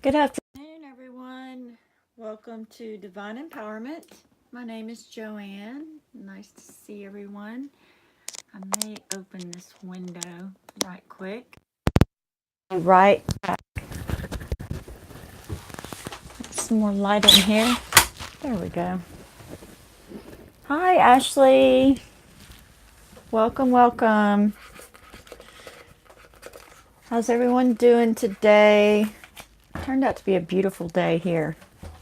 Good afternoon, everyone. Welcome to Divine Empowerment. My name is Joanne. Nice to see everyone. I may open this window right quick. Right. Some more light in here. There we go. Hi, Ashley. Welcome, welcome. How's everyone doing today? Turned out to be a beautiful day here.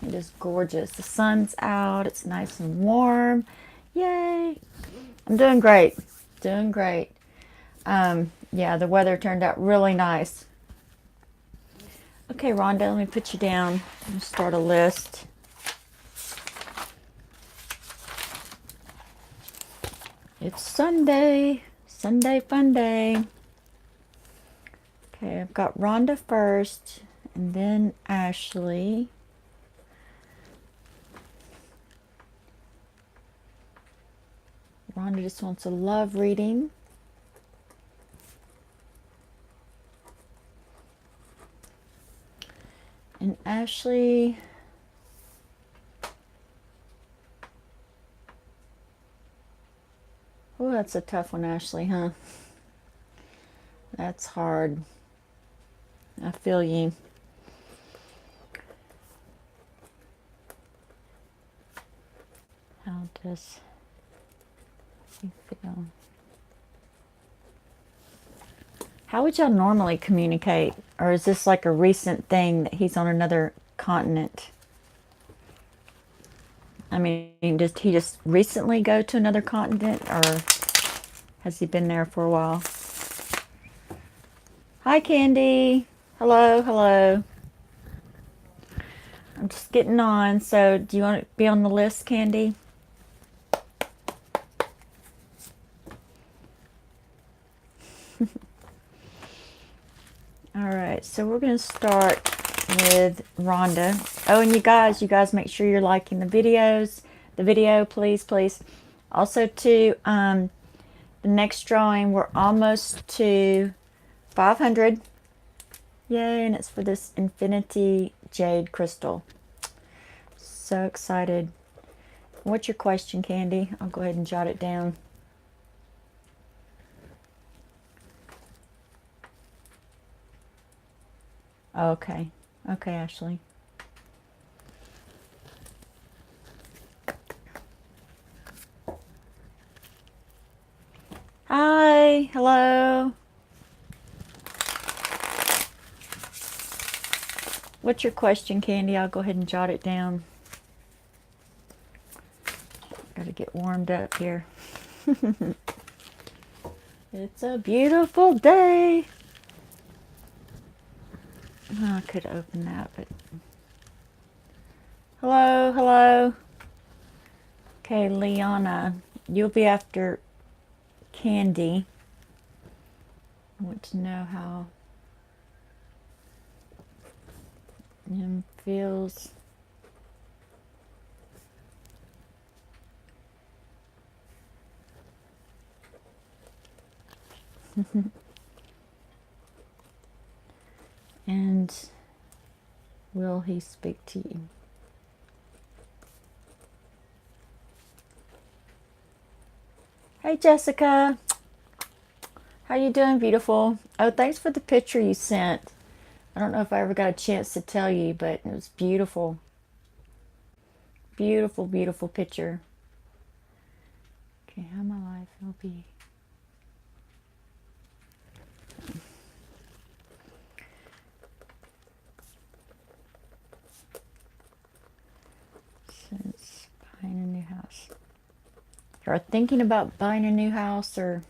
It is gorgeous. The sun's out. It's nice and warm. Yay. I'm doing great. Doing great. Yeah, the weather turned out really nice. Okay, Rhonda, let me put you down and start a list. It's Sunday. Sunday fun day. Okay, I've got Rhonda first, and then Ashley. Rhonda just wants a love reading. And Ashley, oh, that's a tough one, Ashley, huh? That's hard. I feel you. How does he feel? How would y'all normally communicate? Or is this like a recent thing that he's on another continent? I mean, did he just recently go to another continent, or has he been there for a while? Hi, Candy. Hello, hello. I'm just getting on, so do you want to be on the list, Candy? All right, so we're going to start with Rhonda. Oh, and you guys make sure you're liking the video, please, please. Also, too, the next drawing, we're almost to 500. Yay, and it's for this Infinity Jade Crystal. So excited. What's your question, Candy? I'll go ahead and jot it down. Okay. Okay, Ashley. Hi. Hello. What's your question, Candy? I'll go ahead and jot it down. Gotta get warmed up here. It's a beautiful day. Oh, I could open that, but... Hello, hello. Okay, Liana, you'll be after Candy. I want to know how him feels. And will he speak to you? Hey, Jessica. How you doing, beautiful? Oh, thanks for the picture you sent. I don't know if I ever got a chance to tell you, but it was beautiful. Beautiful, beautiful picture. Okay, how my life will be. Since buying a new house. Or thinking about buying a new house, or...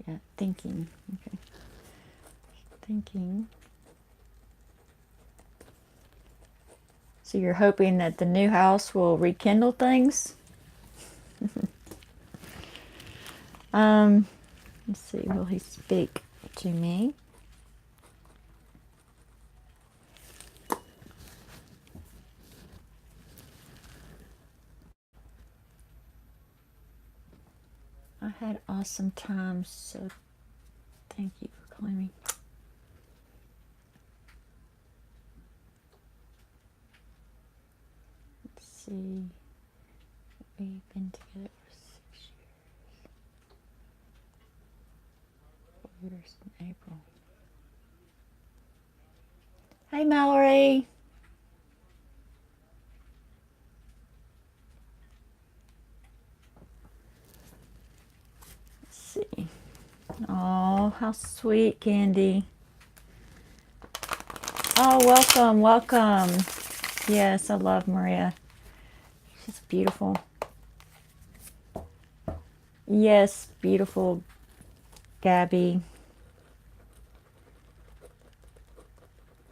Yeah, thinking. Okay. Thinking. So you're hoping that the new house will rekindle things? Let's see, will he speak to me? I had awesome times, so thank you for calling me. see. We've been together for 6 years. 4 years in April. Hey, Mallory. Let's see. Oh, how sweet, Candy. Oh, welcome, welcome. Yes, I love Maria. She's beautiful. Yes, beautiful Gabby.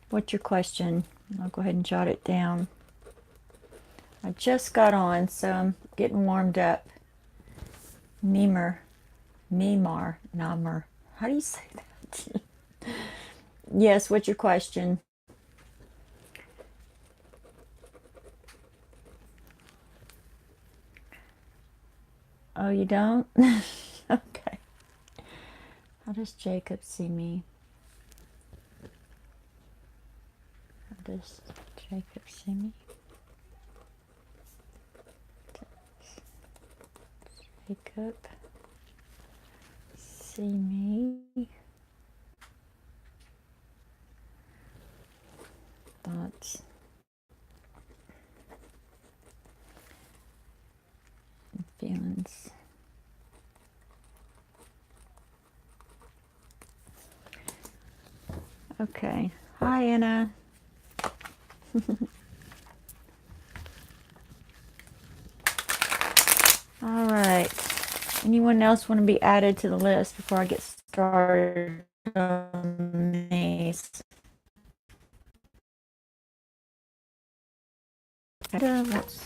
What's your question? I'll go ahead and jot it down. I just got on, so I'm getting warmed up. Namer. How do you say that? Yes, what's your question? Oh, you don't? Okay. How does Jacob see me? How does Jacob see me? Does Jacob see me? Thoughts and feelings. Okay. Hi, Anna. All right. Anyone else want to be added to the list before I get started on these? Let's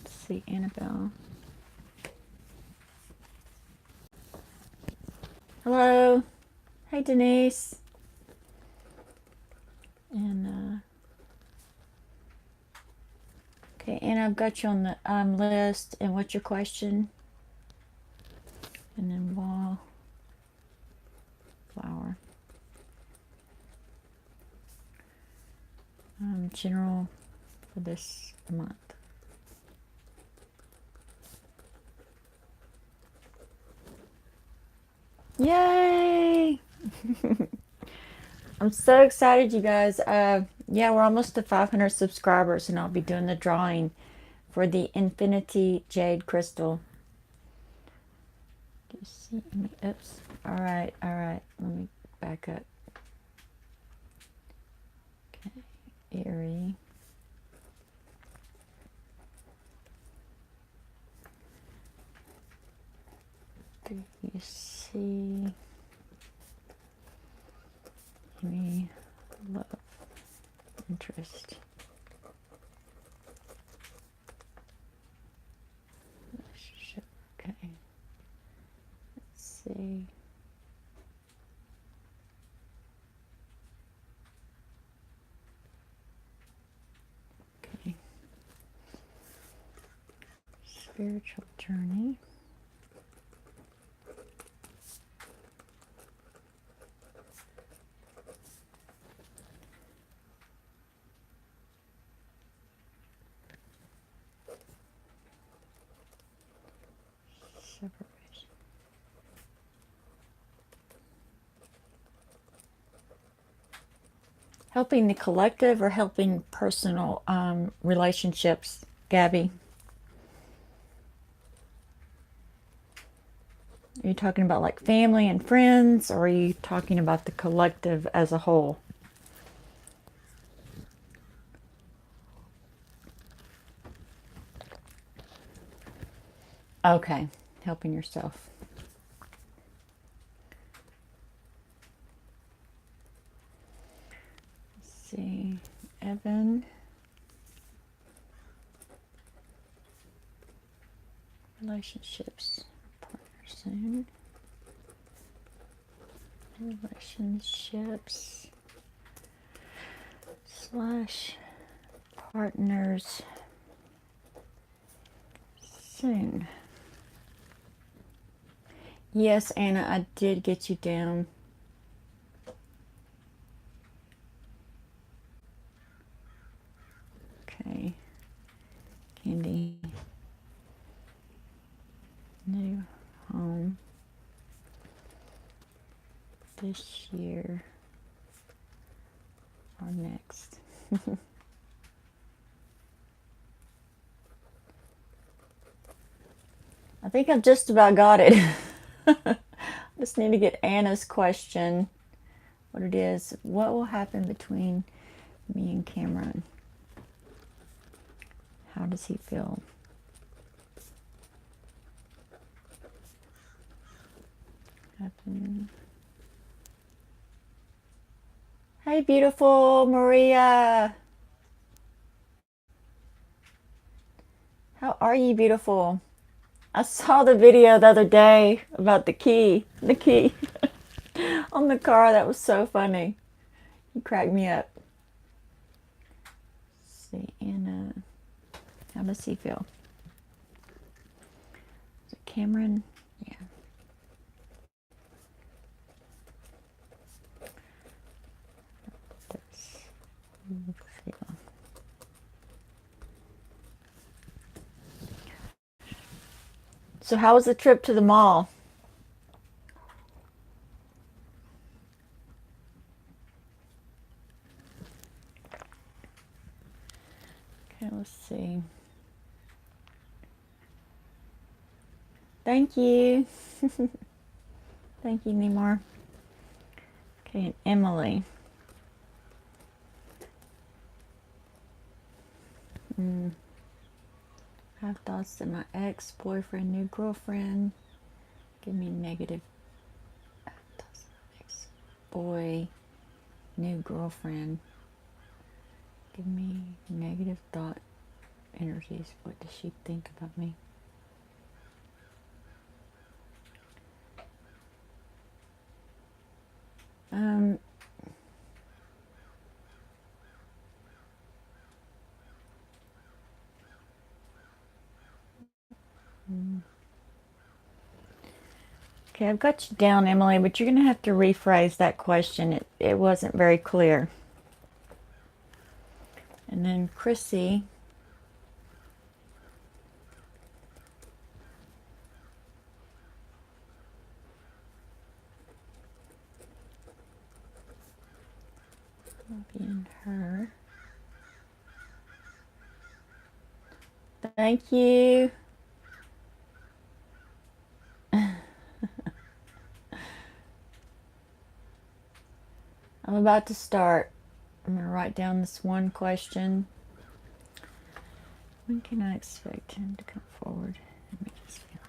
see, Annabelle. Hello. Hey, Denise. And okay, Anna, I've got you on the list. And what's your question? And then wallflower. General for this month. Yay! I'm so excited, you guys. Yeah, we're almost to 500 subscribers, and I'll be doing the drawing for the Infinity Jade Crystal. Do you see me? Oops. All right. Let me back up. Okay, Erie. Do you see any love, interest, relationship? Okay. Let's see. Okay. Spiritual journey. Separation. Helping the collective or helping personal relationships, Gabby? Are you talking about like family and friends, or are you talking about the collective as a whole? Okay, helping yourself. Let's see, Evan. Relationships, partner soon. Relationships / partners soon. Yes, Anna, I did get you down. Okay. this year or next? I think I've just about got it. Just need to get Anna's question. What it is. What will happen between me and Cameron? How does he feel? Happen. Hey, beautiful Maria. How are you, beautiful? I saw the video the other day about the key on the car. That was so funny. You cracked me up. Let's see, Anna. How does he feel? Is it Cameron? Yeah. Feel. So how was the trip to the mall? Okay, let's see. Thank you. Thank you, Neymar. Okay, and Emily. I have thoughts that my ex-boyfriend, new girlfriend, give me negative. I have thoughts that my ex-boy, new girlfriend, give me negative thought energies. What does she think about me? Okay, I've got you down, Emily, but you're going to have to rephrase that question. It wasn't very clear. And then Chrissy. Being her. Thank you. I'm about to start. I'm going to write down this one question. When can I expect him to come forward and make his feelings?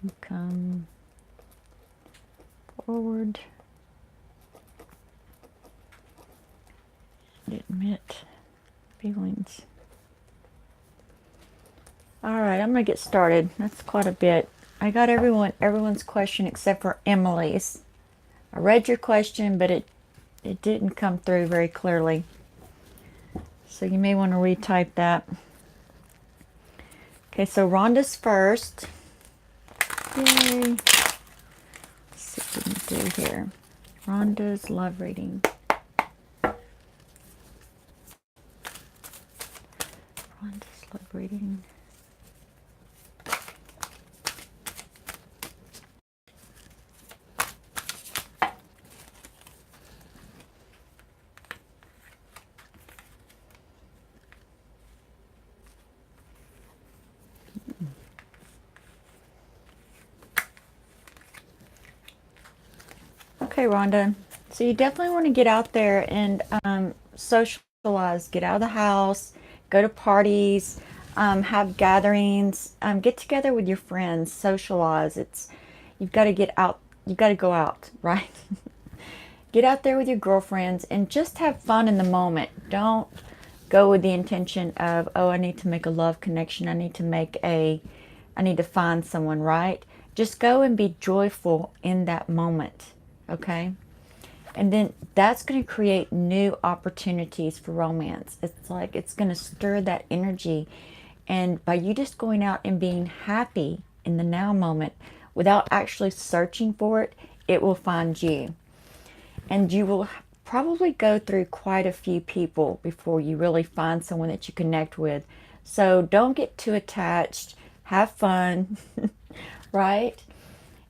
To come forward and admit feelings. All right, I'm gonna get started. That's quite a bit. I got everyone's question except for Emily's. I read your question, but it didn't come through very clearly. So you may want to retype that. Okay, so Rhonda's first. Yay. Let's see what we can do here. Rhonda's love reading. Rhonda's love reading. Okay, Rhonda. So you definitely want to get out there and socialize. Get out of the house. Go to parties. Have gatherings. Get together with your friends. Socialize. You've got to get out. You've got to go out, right? Get out there with your girlfriends and just have fun in the moment. Don't go with the intention of, oh, I need to make a love connection. I need to find someone, right? Just go and be joyful in that moment. Okay, and then that's going to create new opportunities for romance. It's like it's going to stir that energy, and by you just going out and being happy in the now moment without actually searching for it, it will find you, and you will probably go through quite a few people before you really find someone that you connect with. So don't get too attached. Have fun, right?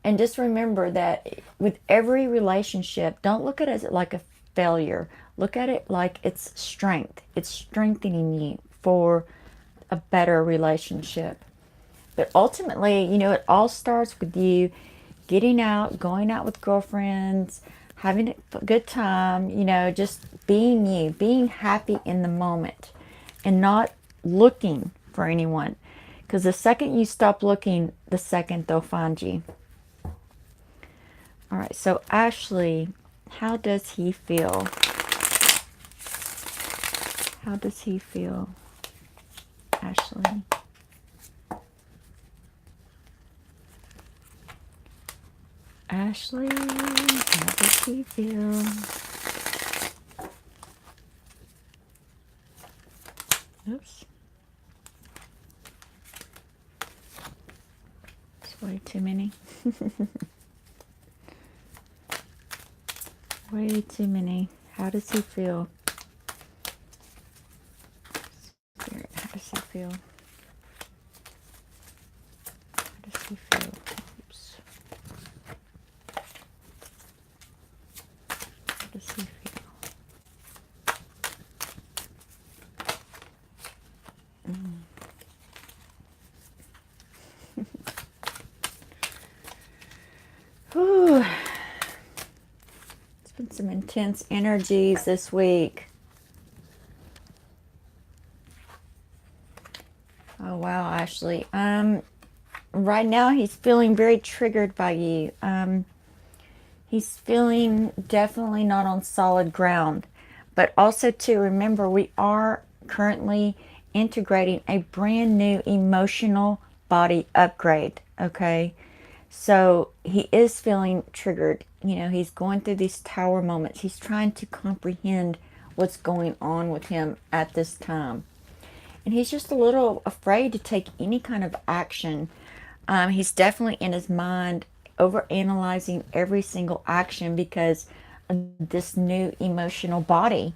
And just remember that with every relationship, don't look at it like a failure. Look at it like it's strength. It's strengthening you for a better relationship. But ultimately, you know, it all starts with you getting out, going out with girlfriends, having a good time, you know, just being you, being happy in the moment and not looking for anyone. Because the second you stop looking, the second they'll find you. All right, so Ashley, how does he feel? How does he feel, Ashley? Ashley, how does he feel? Oops. It's way too many. Way too many. How does he feel? Spirit, how does he feel? How does he feel? Oops. How does he feel? Whew. It's been some intense energies this week. Oh wow, Ashley. Right now he's feeling very triggered by you. He's feeling definitely not on solid ground. But also to remember, we are currently integrating a brand new emotional body upgrade. Okay. So he is feeling triggered. You know, he's going through these tower moments. He's trying to comprehend what's going on with him at this time. And he's just a little afraid to take any kind of action. He's definitely in his mind over analyzing every single action because of this new emotional body.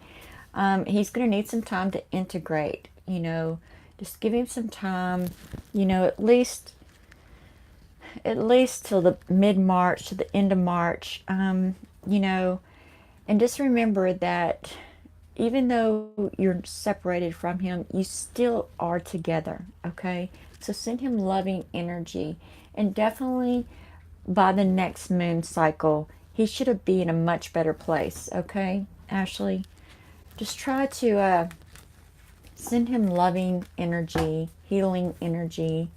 He's going to need some time to integrate, you know, just give him some time, you know, at least till the mid-March, to the end of March, you know, and just remember that even though you're separated from him, you still are together, okay? So send him loving energy, and definitely by the next moon cycle, he should be in a much better place, okay, Ashley? Just try to send him loving energy, healing energy,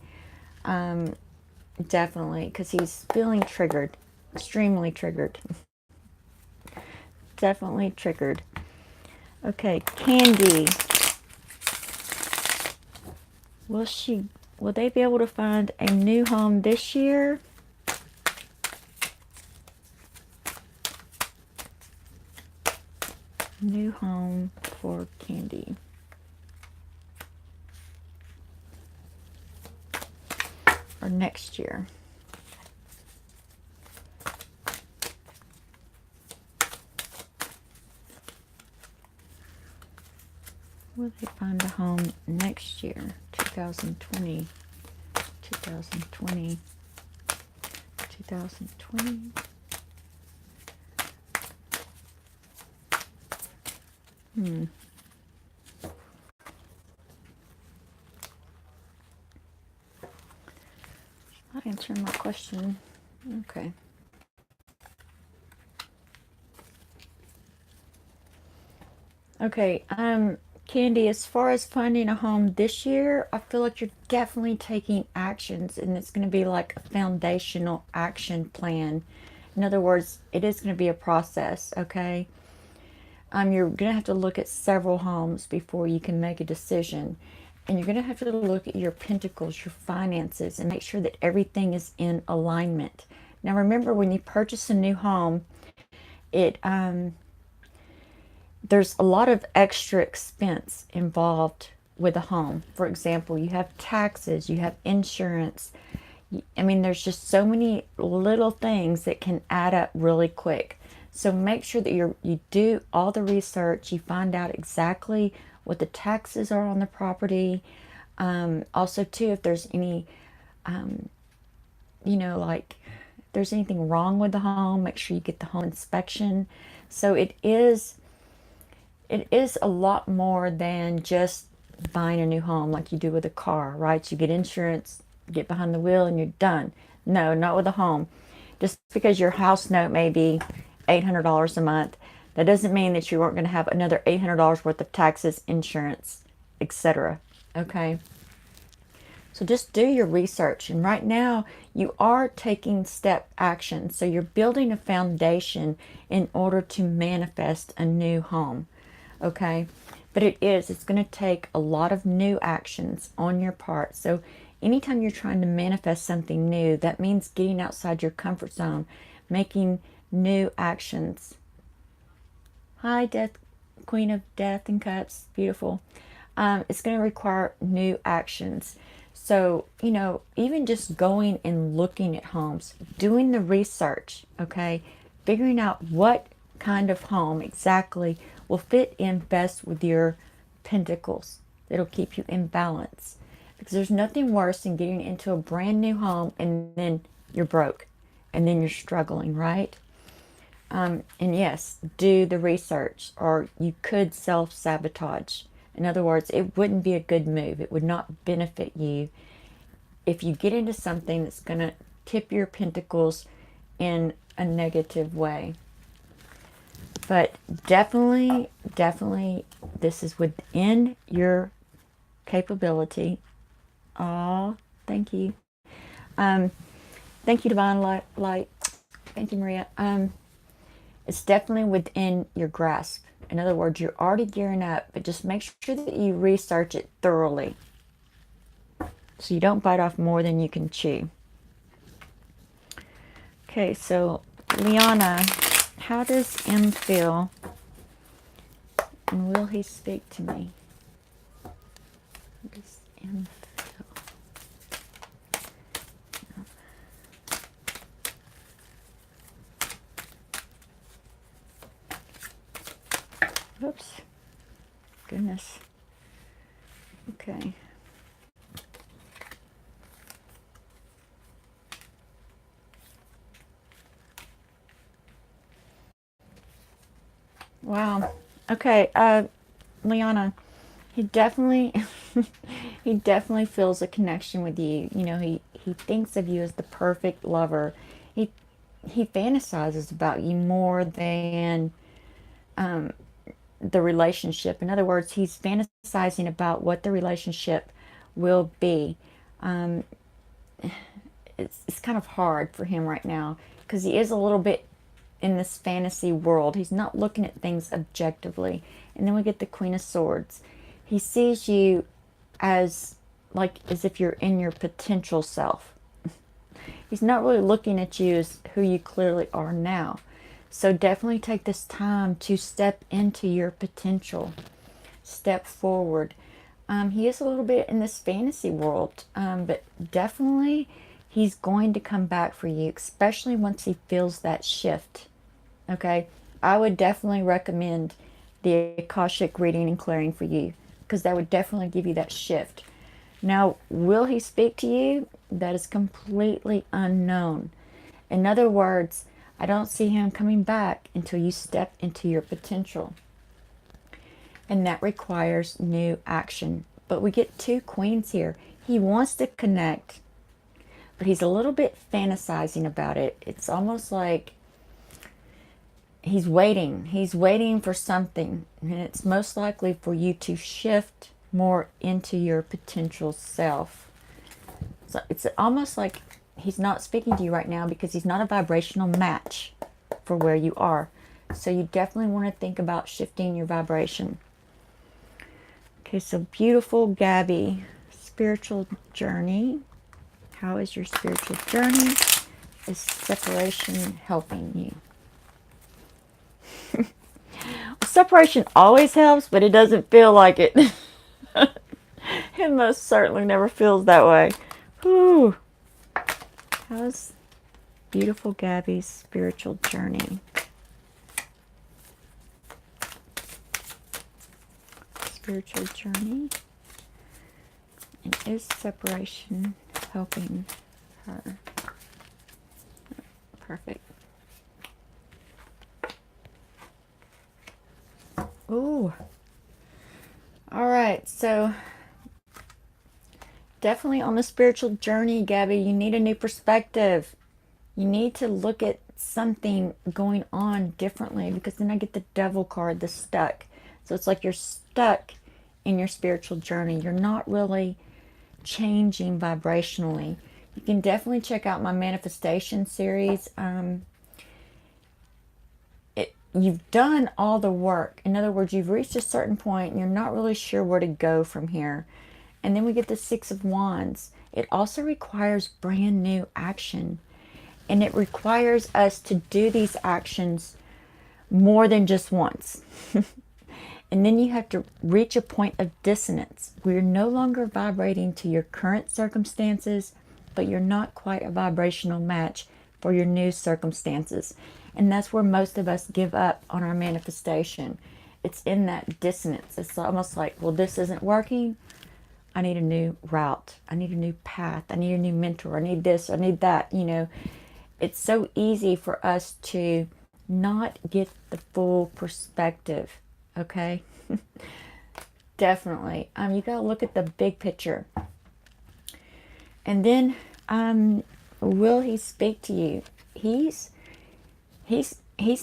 definitely, because he's feeling triggered, extremely triggered. Definitely triggered. Okay, Candy. Will they be able to find a new home this year? New home for Candy. Or next year. Will they find a home next year? 2020. 2020. 2020. Not answering my question. Okay. Okay, Candy, as far as finding a home this year, I feel like you're definitely taking actions, and it's going to be like a foundational action plan. In other words, it is going to be a process, okay? You're going to have to look at several homes before you can make a decision. And you're going to have to look at your pentacles, your finances, and make sure that everything is in alignment. Now, remember, when you purchase a new home, there's a lot of extra expense involved with a home. For example, you have taxes, you have insurance. I mean, there's just so many little things that can add up really quick. So make sure that you do all the research. You find out exactly what the taxes are on the property. Also, too, if there's any, like if there's anything wrong with the home, make sure you get the home inspection. So it is a lot more than just buying a new home like you do with a car, right? You get insurance, get behind the wheel, and you're done. No, not with a home. Just because your house note may be $800 a month, that doesn't mean that you aren't going to have another $800 worth of taxes, insurance, etc. Okay? So just do your research. And right now, you are taking step action. So you're building a foundation in order to manifest a new home. Okay? But it's going to take a lot of new actions on your part. So anytime you're trying to manifest something new, that means getting outside your comfort zone, making new actions. Hi, Death, Queen of Death and Cups. Beautiful. It's going to require new actions. So, even just going and looking at homes, doing the research, okay, figuring out what kind of home exactly will fit in best with your pentacles. It'll keep you in balance. Because there's nothing worse than getting into a brand new home and then you're broke and then you're struggling, right? And yes, do the research, or you could self-sabotage. In other words, it wouldn't be a good move. It would not benefit you if you get into something that's going to tip your pentacles in a negative way. But definitely, this is within your capability. Oh, thank you. Thank you, Divine Light. Thank you, Maria. It's definitely within your grasp. In other words, you're already gearing up, but just make sure that you research it thoroughly so you don't bite off more than you can chew. Okay, so Liana, how does M feel? And will he speak to me? How does M feel? Oops. Goodness. Okay. Wow. Okay, Liana, he definitely he definitely feels a connection with you. He thinks of you as the perfect lover. He fantasizes about you more than the relationship. In other words, he's fantasizing about what the relationship will be. It's kind of hard for him right now because he is a little bit in this fantasy world. He's not looking at things objectively. And then we get the Queen of Swords. He sees you as if you're in your potential self. He's not really looking at you as who you clearly are now. So definitely take this time to step into your potential. Step forward. He is a little bit in this fantasy world, but definitely he's going to come back for you, especially once he feels that shift. Okay? I would definitely recommend the Akashic reading and clearing for you, because that would definitely give you that shift. Now, will he speak to you? That is completely unknown. In other words, I don't see him coming back until you step into your potential. And that requires new action. But we get two queens here. He wants to connect, but he's a little bit fantasizing about it. It's almost like he's waiting. He's waiting for something. And it's most likely for you to shift more into your potential self. So it's almost like he's not speaking to you right now because he's not a vibrational match for where you are. So you definitely want to think about shifting your vibration. Okay, so beautiful Gabby, spiritual journey. How is your spiritual journey? Is separation helping you? Separation always helps, but it doesn't feel like it. It most certainly never feels that way. Whew. How's beautiful Gabby's spiritual journey? spiritual journey? And is separation helping her? Perfect. Ooh. All right, so definitely on the spiritual journey, Gabby, you need a new perspective. You need to look at something going on differently, because then I get the devil card, the stuck. So it's like you're stuck in your spiritual journey. You're not really changing vibrationally. You can definitely check out my manifestation series. You've done all the work. In other words, you've reached a certain point and you're not really sure where to go from here. And then we get the Six of Wands. It also requires brand new action. And it requires us to do these actions more than just once. And then you have to reach a point of dissonance where you're no longer vibrating to your current circumstances, but you're not quite a vibrational match for your new circumstances. And that's where most of us give up on our manifestation. It's in that dissonance. It's almost like, well, this isn't working. I need a new route. I need a new path. I need a new mentor. I need this. I need that. You know, it's so easy for us to not get the full perspective. Okay? Definitely. You got to look at the big picture. And then, will he speak to you? He's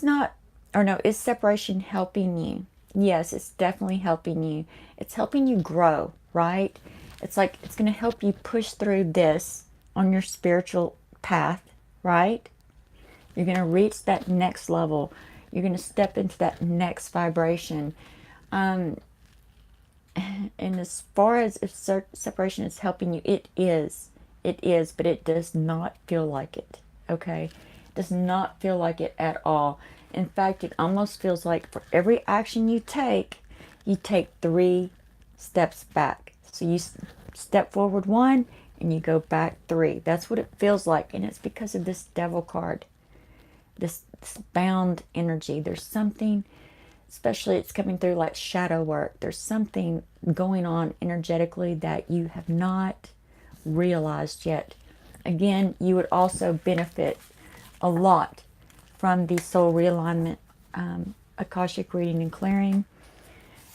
not, or no, is separation helping you? Yes, it's definitely helping you. It's helping you grow, right? It's like, it's going to help you push through this on your spiritual path, right? You're going to reach that next level. You're going to step into that next vibration. And as far as if separation is helping you, it is, but it does not feel like it, okay? It does not feel like it at all. In fact, it almost feels like for every action you take 3 steps back. So you step forward 1 and you go back 3. That's what it feels like. And it's because of this devil card, this bound energy. There's something, especially it's coming through like shadow work. There's something going on energetically that you have not realized yet. Again, you would also benefit a lot from the Soul Realignment, Akashic reading and clearing.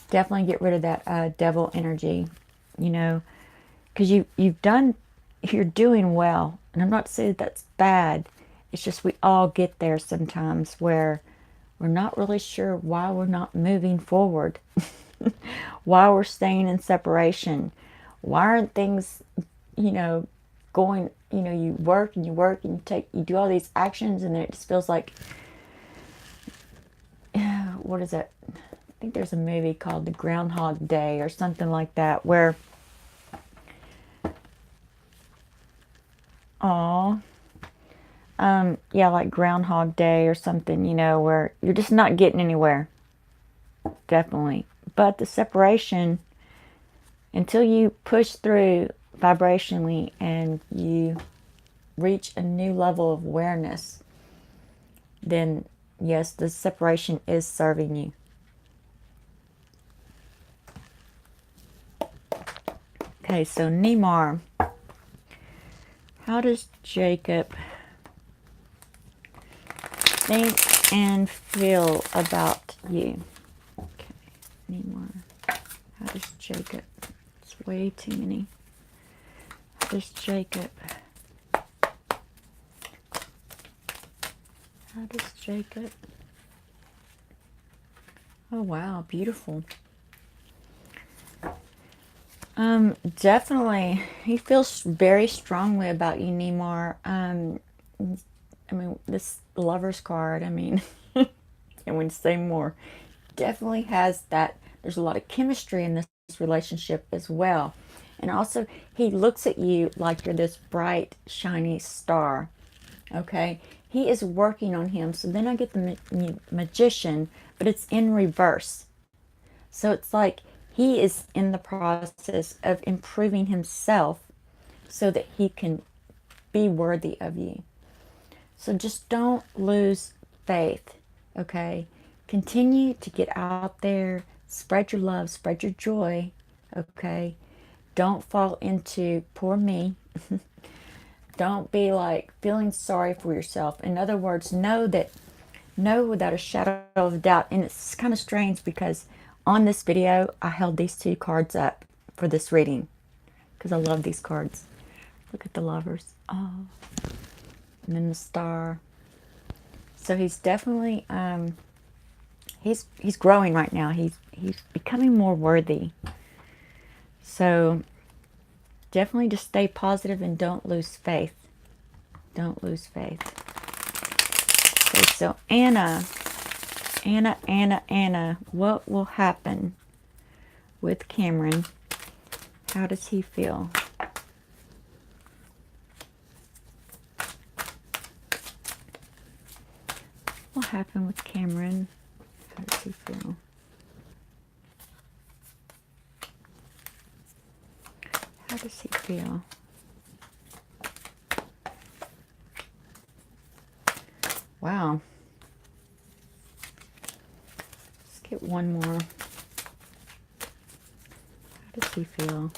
Definitely get rid of that devil energy, you know, because you're doing well. And I'm not saying that's bad. It's just we all get there sometimes where we're not really sure why we're not moving forward, why we're staying in separation, why aren't things, you know, going, you know, you work and you do all these actions and it just feels like, what is it? I think there's a movie called The Groundhog Day or something like that where, yeah, like Groundhog Day or something, you know, where you're just not getting anywhere. Definitely. But the separation, until you push through vibrationally and you reach a new level of awareness, then yes, the separation is serving you. Okay, so Neymar, how does Jacob think and feel about you? Okay, Neymar, how does Jacob, it's way too many. How does Jacob, oh wow, beautiful. Definitely, he feels very strongly about you, Neymar. I mean, this Lover's card, I mean, and we say more, definitely has that. There's a lot of chemistry in this relationship as well. And also, he looks at you like you're this bright, shiny star. Okay? He is working on him. So then I get the magician, but it's in reverse. So it's like he is in the process of improving himself so that he can be worthy of you. So just don't lose faith, okay? Continue to get out there, Spread your love, spread your joy, okay? Don't fall into poor me. Don't be like feeling sorry for yourself. In other words, know without a shadow of a doubt. And it's kind of strange because on this video, I held these two cards up for this reading because I love these cards. Look at the lovers. Oh, and then the star. So he's definitely he's growing right now. He's becoming more worthy. So definitely just stay positive and don't lose faith. Don't lose faith. Okay, so Anna, what will happen with Cameron? How does he feel? What will happen with Cameron? How does he feel? How does he feel? Wow. Let's get one more. How does he feel?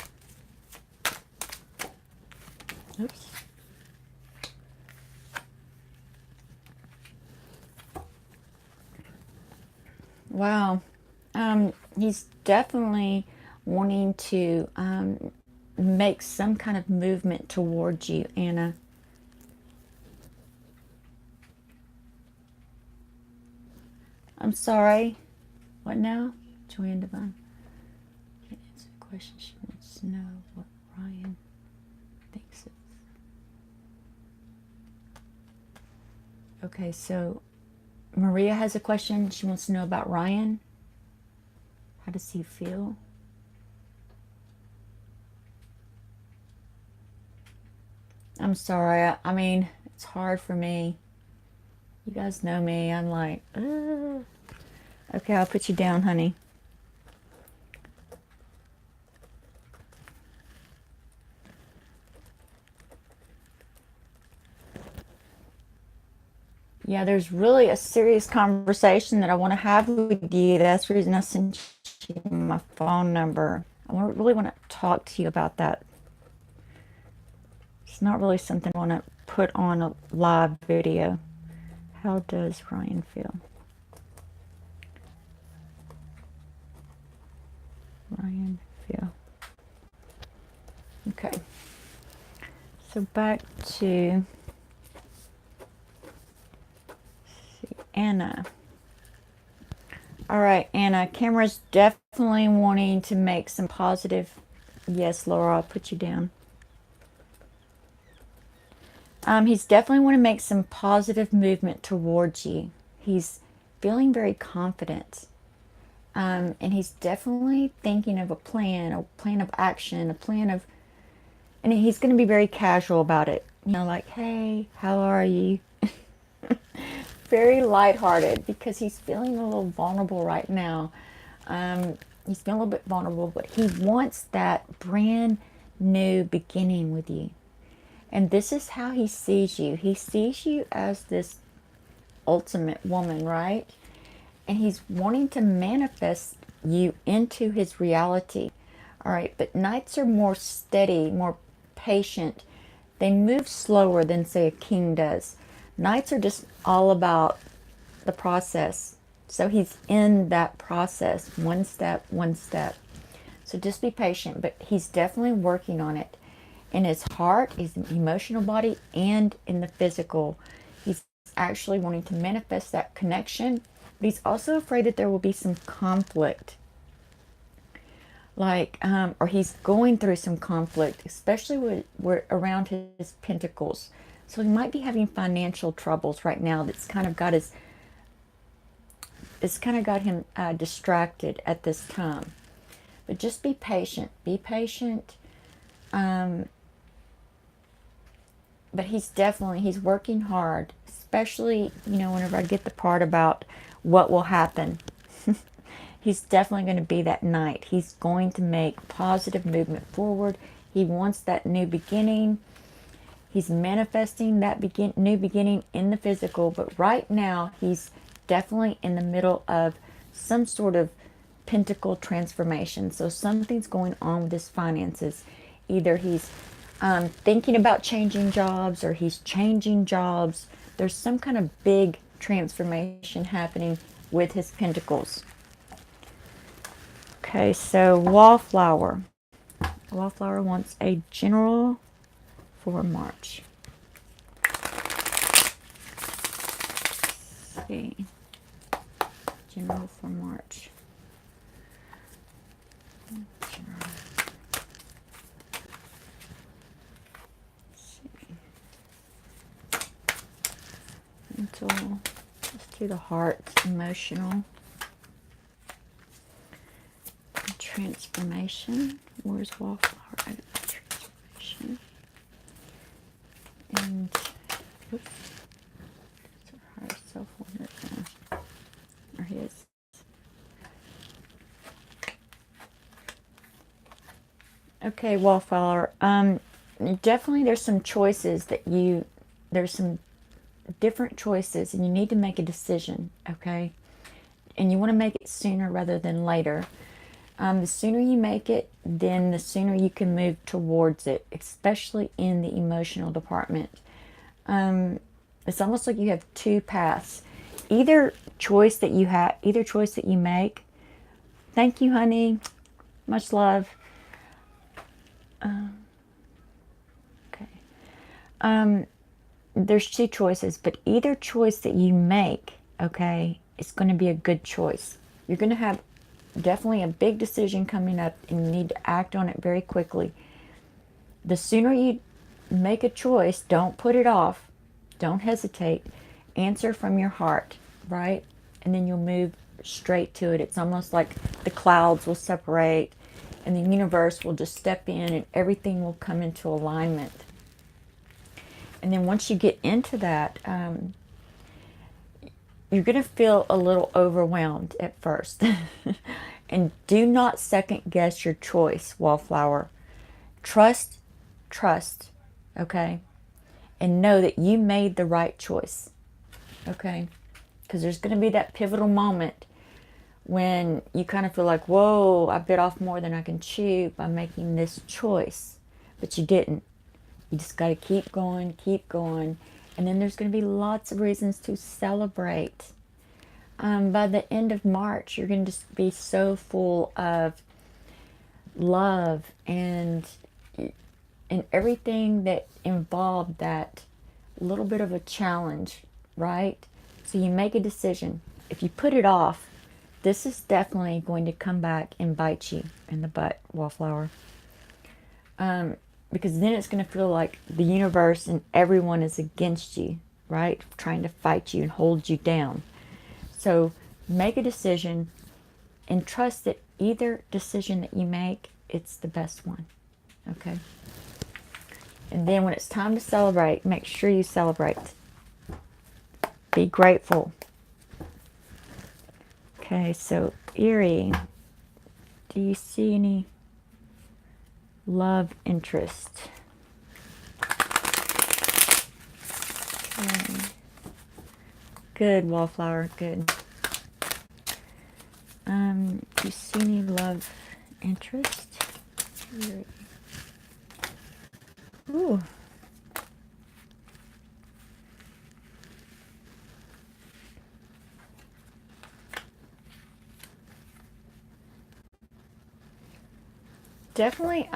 Oops. Wow. He's definitely wanting to make some kind of movement towards you, Anna. I'm sorry. What now? Joanne Divine. Can't answer the question. She wants to know what Ryan thinks of. Okay, so Maria has a question. She wants to know about Ryan. How does he feel? I'm sorry. I mean, it's hard for me. You guys know me. I'm like, ugh. Okay, I'll put you down, honey. Yeah, there's really a serious conversation that I want to have with you. That's the reason I sent you my phone number. Really want to talk to you about that. It's not really something I want to put on a live video. How does Ryan feel? Ryan feel. Okay. So back to Anna. All right, Anna. Camera's definitely wanting to make some positive. Yes, Laura, I'll put you down. He's definitely want to make some positive movement towards you. He's feeling very confident. And he's definitely thinking of a plan of action, and he's going to be very casual about it. You know, like, hey, how are you? Very lighthearted because he's feeling a little vulnerable right now. He's feeling a little bit vulnerable, but he wants that brand new beginning with you. And this is how he sees you. He sees you as this ultimate woman, right? And he's wanting to manifest you into his reality. All right, but nights are more steady, more patient. They move slower than, say, a king does. Nights are just all about the process. So he's in that process, one step, one step. So just be patient, but he's definitely working on it. In his heart, his emotional body, and in the physical. He's actually wanting to manifest that connection, but he's also afraid that there will be some conflict. Like, or he's going through some conflict, especially around his pentacles. So he might be having financial troubles right now. It's kind of got him distracted at this time. But just be patient. Be patient. But he's working hard, especially, whenever I get the part about what will happen. He's definitely going to be that knight. He's going to make positive movement forward. He wants that new beginning. He's manifesting that new beginning in the physical, but right now he's definitely in the middle of some sort of pentacle transformation. So something's going on with his finances. Either he's thinking about changing jobs, or he's changing jobs. There's some kind of big transformation happening with his pentacles. Okay, so Wallflower. Wallflower wants a general for March. Let's see. General for March. General. Let's see. Mental. Let's do the heart. Emotional. Transformation. Where's Wallflower? Transformation. And oops. Her higher self wanted or his. Okay, Wallflower. Definitely there's some choices that there's some different choices, and you need to make a decision, okay? And you want to make it sooner rather than later. The sooner you make it, then the sooner you can move towards it, especially in the emotional department. It's almost like you have two paths. Either choice that you make. Thank you, honey. Much love. Okay. There's two choices, but either choice that you make, okay, it's going to be a good choice. You're going to have definitely a big decision coming up, and you need to act on it very quickly. The sooner you make a choice, don't put it off. Don't hesitate. Answer from your heart, right? And then you'll move straight to it. It's almost like the clouds will separate and the universe will just step in and everything will come into alignment. And then once you get into that, you're going to feel a little overwhelmed at first. And do not second guess your choice, Wallflower. Trust, okay? And know that you made the right choice, okay? Because there's going to be that pivotal moment when you kind of feel like, whoa, I bit off more than I can chew by making this choice. But you didn't. You just got to keep going. And then there's going to be lots of reasons to celebrate. By the end of March, you're going to just be so full of love and everything that involved that little bit of a challenge, right? So you make a decision. If you put it off, this is definitely going to come back and bite you in the butt, Wallflower. Because then it's going to feel like the universe and everyone is against you, right? Trying to fight you and hold you down. So make a decision and trust that either decision that you make, it's the best one, okay? And then when it's time to celebrate, make sure you celebrate. Be grateful. Okay, so Erie, do you see any love interest? Okay. Good, Wallflower, good. Do you see any love interest? Erie. Ooh. Definitely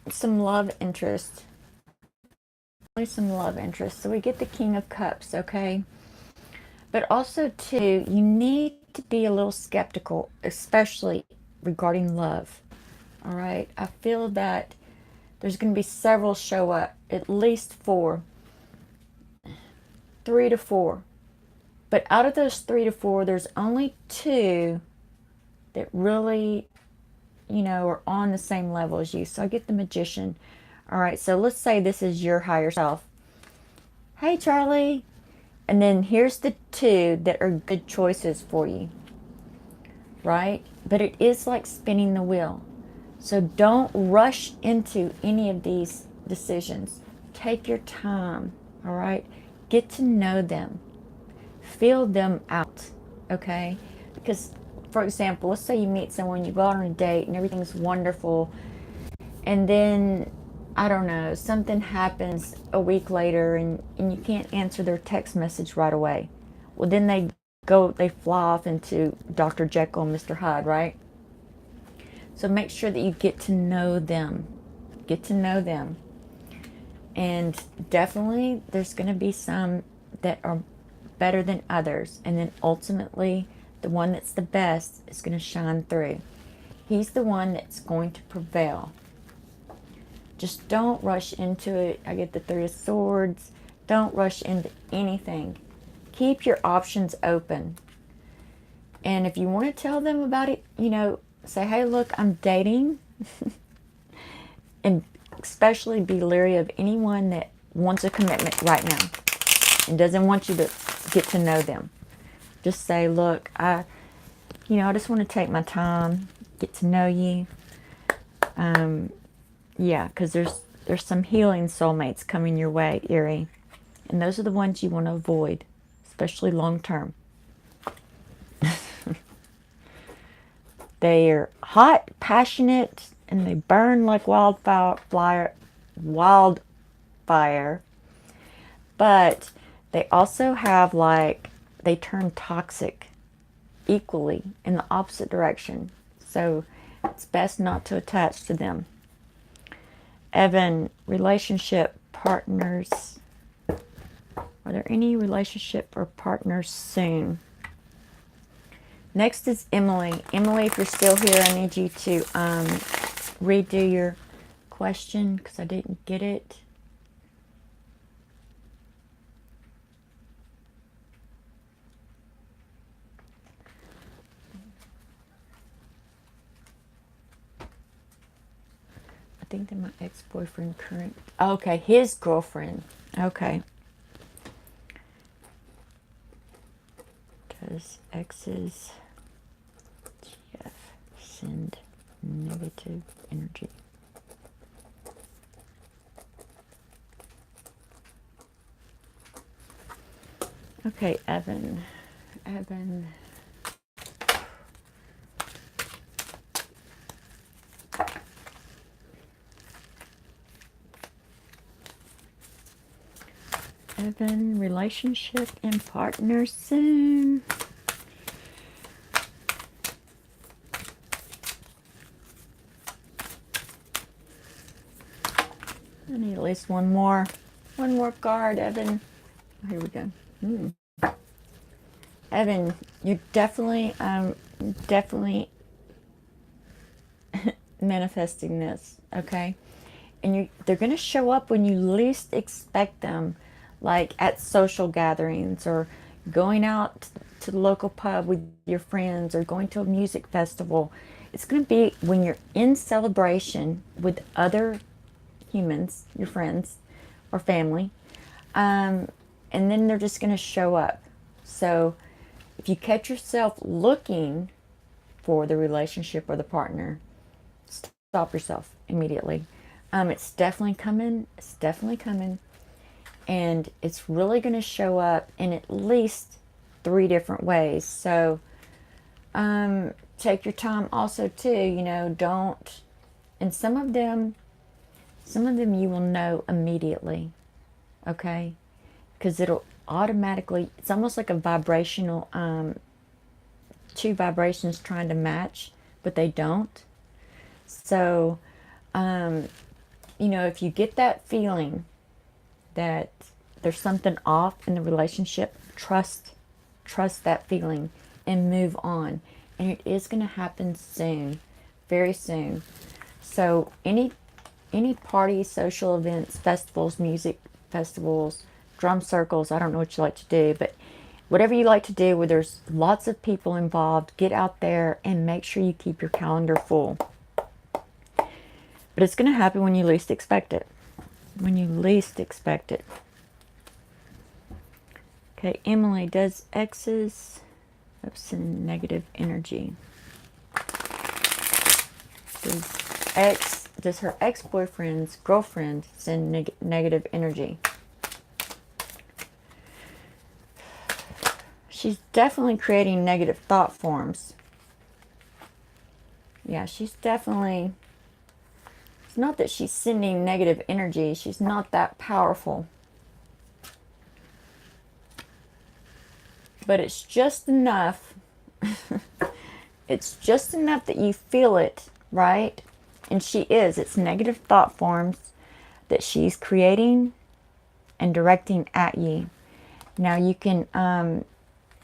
some love interest. Some love interest. So we get the King of Cups, okay? But also too, you need to be a little skeptical, especially regarding love. All right? I feel that there's going to be several show up, at least 4. 3 to 4. But out of those 3 to 4, there's only 2 that really, you know, are on the same level as you. So I get the Magician. All right, so let's say this is your higher self. Hey, Charlie. And then here's the 2 that are good choices for you, right? But it is like spinning the wheel. So don't rush into any of these decisions. Take your time, all right? Get to know them. Feel them out, okay? Because for example, let's say you meet someone, you go out on a date and everything's wonderful, and then, I don't know, something happens a week later and you can't answer their text message right away. Well, then they fly off into Dr. Jekyll and Mr. Hyde, right? So make sure that you get to know them. Get to know them. And definitely there's going to be some that are better than others. And then ultimately, the one that's the best is going to shine through. He's the one that's going to prevail. Just don't rush into it. I get the Three of Swords. Don't rush into anything. Keep your options open. And if you want to tell them about it, you know, say, hey, look, I'm dating. And especially be leery of anyone that wants a commitment right now and doesn't want you to get to know them. Just say, look, I just want to take my time, get to know you. Yeah, because there's some healing soulmates coming your way, Erie. And those are the ones you want to avoid, especially long term. They are hot, passionate, and they burn like wildfire. But they also have, like, they turn toxic equally in the opposite direction. So it's best not to attach to them. Evan, relationship partners. Are there any relationship or partners soon? Next is Emily. Emily, if you're still here, I need you to redo your question because I didn't get it. I think that my ex-boyfriend current... Okay, his girlfriend. Okay. Does exes GF send negative energy? Okay, Evan. Evan. Evan, relationship and partner soon. I need at least one more card, Evan. Here we go. Evan, you're definitely manifesting this, okay? And they're going to show up when you least expect them, like at social gatherings or going out to the local pub with your friends or going to a music festival. It's going to be when you're in celebration with other humans, your friends or family, and then they're just going to show up. So if you catch yourself looking for the relationship or the partner, stop yourself immediately. It's definitely coming. It's definitely coming. And it's really going to show up in at least 3 different ways. So take your time also too, you know, don't, and some of them you will know immediately, okay? Because it'll automatically, it's almost like a vibrational, 2 vibrations trying to match, but they don't. So, you know, if you get that feeling that there's something off in the relationship, trust that feeling and move on. And it is going to happen soon, very soon. So any parties, social events, festivals, music festivals, drum circles, I don't know what you like to do, but whatever you like to do where there's lots of people involved, get out there and make sure you keep your calendar full. But it's going to happen when you least expect it. When you least expect it. Okay, Emily, does exes send negative energy? Does her ex-boyfriend's girlfriend send negative energy? She's definitely creating negative thought forms. Yeah, she's definitely, it's not that she's sending negative energy. She's not that powerful. But it's just enough. It's just enough that you feel it, right? And she is. It's negative thought forms that she's creating and directing at you. Now you can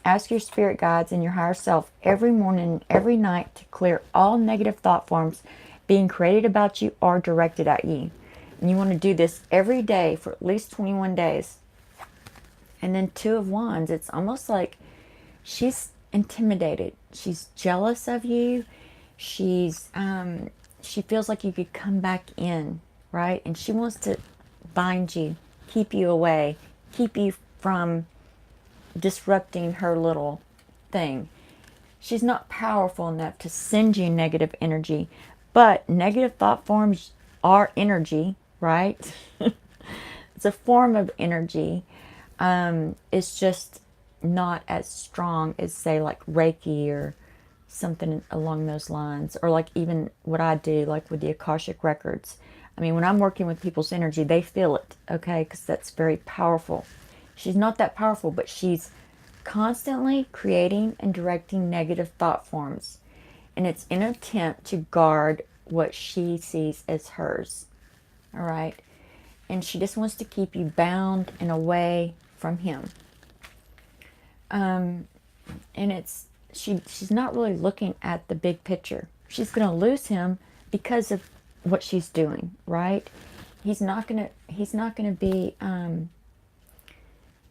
ask your spirit guides and your higher self every morning, every night to clear all negative thought forms being created about you or directed at you. And you want to do this every day for at least 21 days. And then Two of Wands, it's almost like she's intimidated. She's jealous of you. She feels like you could come back in, right? And she wants to bind you, keep you away, keep you from disrupting her little thing. She's not powerful enough to send you negative energy, but negative thought forms are energy, right? It's a form of energy. It's just not as strong as, say, like Reiki or something along those lines, or like even what I do, like with the Akashic records. I mean, when I'm working with people's energy, they feel it, okay, because that's very powerful. She's not that powerful, but she's constantly creating and directing negative thought forms, and it's in an attempt to guard what she sees as hers. All right, and she just wants to keep you bound and away from him. And she's not really looking at the big picture. She's going to lose him because of what she's doing, right? He's not going to be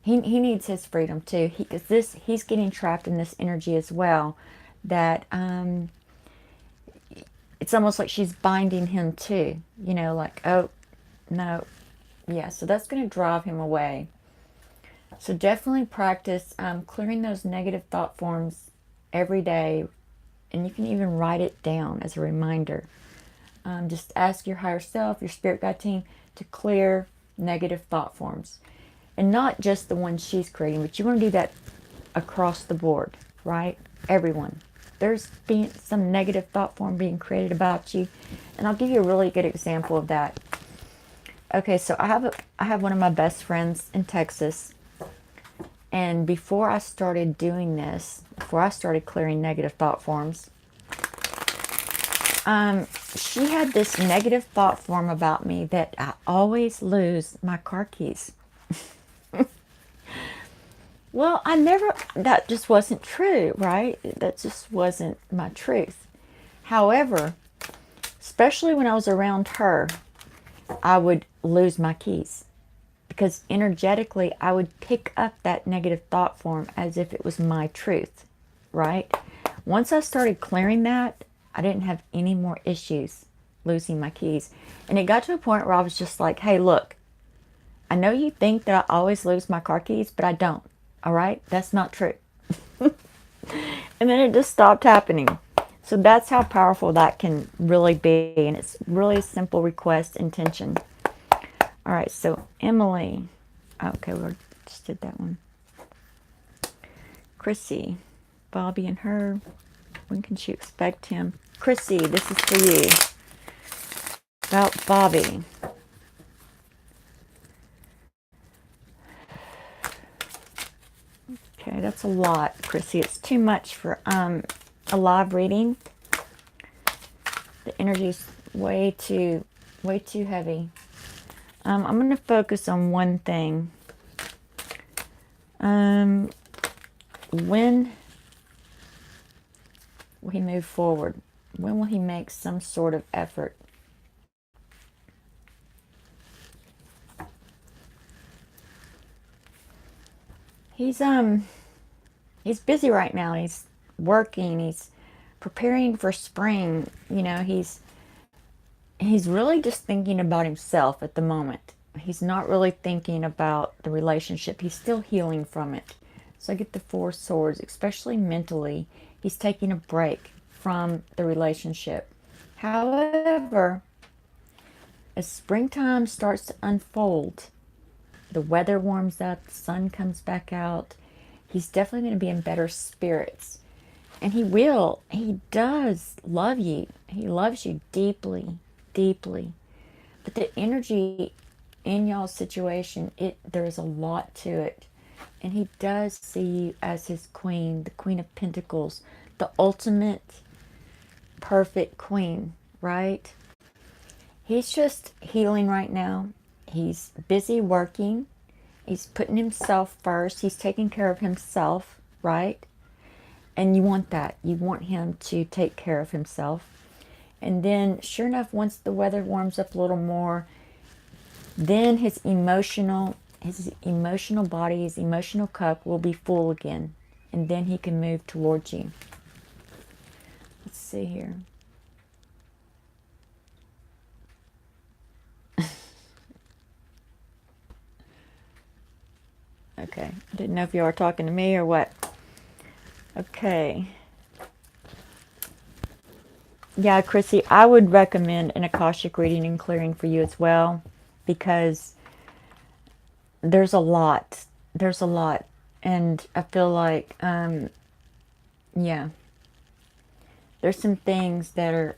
he needs his freedom too. He's getting trapped in this energy as well, that it's almost like she's binding him too, you know, like, oh no, yeah, so that's going to drive him away. So definitely practice clearing those negative thought forms every day, and you can even write it down as a reminder. Just ask your higher self, your spirit guide team, to clear negative thought forms, and not just the ones she's creating, but you want to do that across the board, right? Everyone. There's been some negative thought form being created about you, and I'll give you a really good example of that. Okay, so I have one of my best friends in Texas. And before I started doing this, before I started clearing negative thought forms, she had this negative thought form about me that I always lose my car keys. Well, that just wasn't true, right? That just wasn't my truth. However, especially when I was around her, I would lose my keys. Because energetically, I would pick up that negative thought form as if it was my truth, right? Once I started clearing that, I didn't have any more issues losing my keys. And it got to a point where I was just like, hey, look, I know you think that I always lose my car keys, but I don't, all right? That's not true. And then it just stopped happening. So that's how powerful that can really be. And it's really a simple request intention. All right, so Emily. Okay, we just did that one. Chrissy. Bobby and her. When can she expect him? Chrissy, this is for you. About Bobby. Okay, that's a lot, Chrissy. It's too much for a live reading. The energy's way too heavy. I'm going to focus on one thing. When will he move forward? When will he make some sort of effort? He's busy right now. He's working. He's preparing for spring. You know, he's really just thinking about himself at the moment. He's not really thinking about the relationship. He's still healing from it. So I get the Four of Swords, especially mentally. He's taking a break from the relationship. However, as springtime starts to unfold, the weather warms up, the sun comes back out, he's definitely going to be in better spirits. And he will. He does love you. He loves you deeply, deeply. But the energy in y'all's situation, there's a lot to it. And he does see you as his queen, the Queen of Pentacles, the ultimate perfect queen, right? He's just healing right now. He's busy working. He's putting himself first. He's taking care of himself, right? And you want that. You want him to take care of himself. And then, sure enough, once the weather warms up a little more, then his emotional body, his emotional cup will be full again. And then he can move towards you. Let's see here. Okay, I didn't know if you were talking to me or what. Okay. Yeah, Chrissy, I would recommend an Akashic reading and clearing for you as well, because there's a lot. There's a lot. And I feel like, yeah, there's some things that are,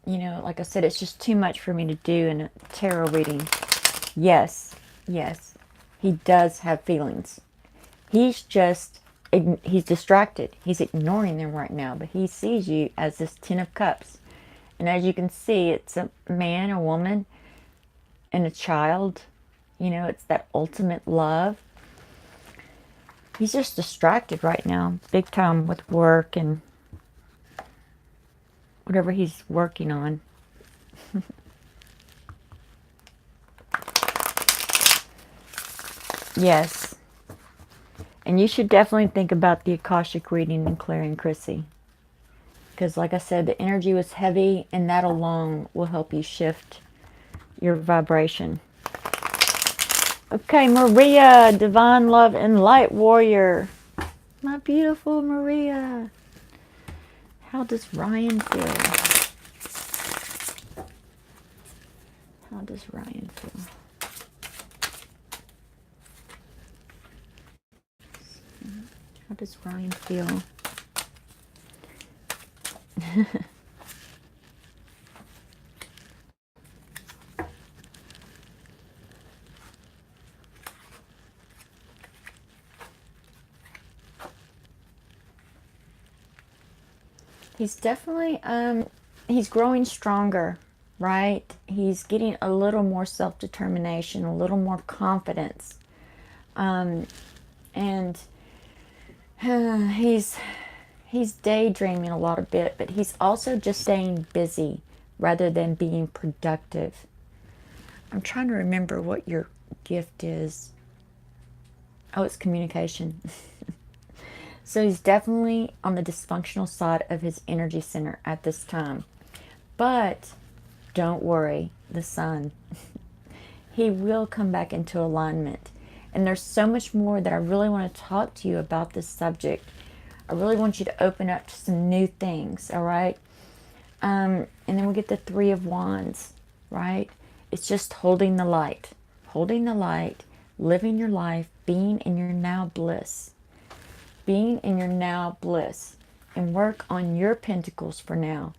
like I said, it's just too much for me to do in a tarot reading. Yes, yes, he does have feelings. He's distracted. He's ignoring them right now, but he sees you as this Ten of Cups. And as you can see, it's a man, a woman, and a child. It's that ultimate love. He's just distracted right now, big time, with work and whatever he's working on. Yes. And you should definitely think about the Akashic reading and clearing, Chrissy. Because like I said, the energy was heavy, and that alone will help you shift your vibration. Okay, Maria, Divine Love and Light Warrior. My beautiful Maria. How does Ryan feel? How does Ryan feel? How does Ryan feel? He's definitely, he's growing stronger, right? He's getting a little more self-determination, a little more confidence. And he's daydreaming a lot of bit, but he's also just staying busy rather than being productive. I'm trying to remember what your gift is. Oh, it's communication. So he's definitely on the dysfunctional side of his energy center at this time. But don't worry, the sun. He will come back into alignment. And there's so much more that I really want to talk to you about this subject. I really want you to open up to some new things, all right? And then we get the Three of Wands, right? It's just holding the light, living your life, being in your now bliss. Being in your now bliss, and work on your pentacles for now,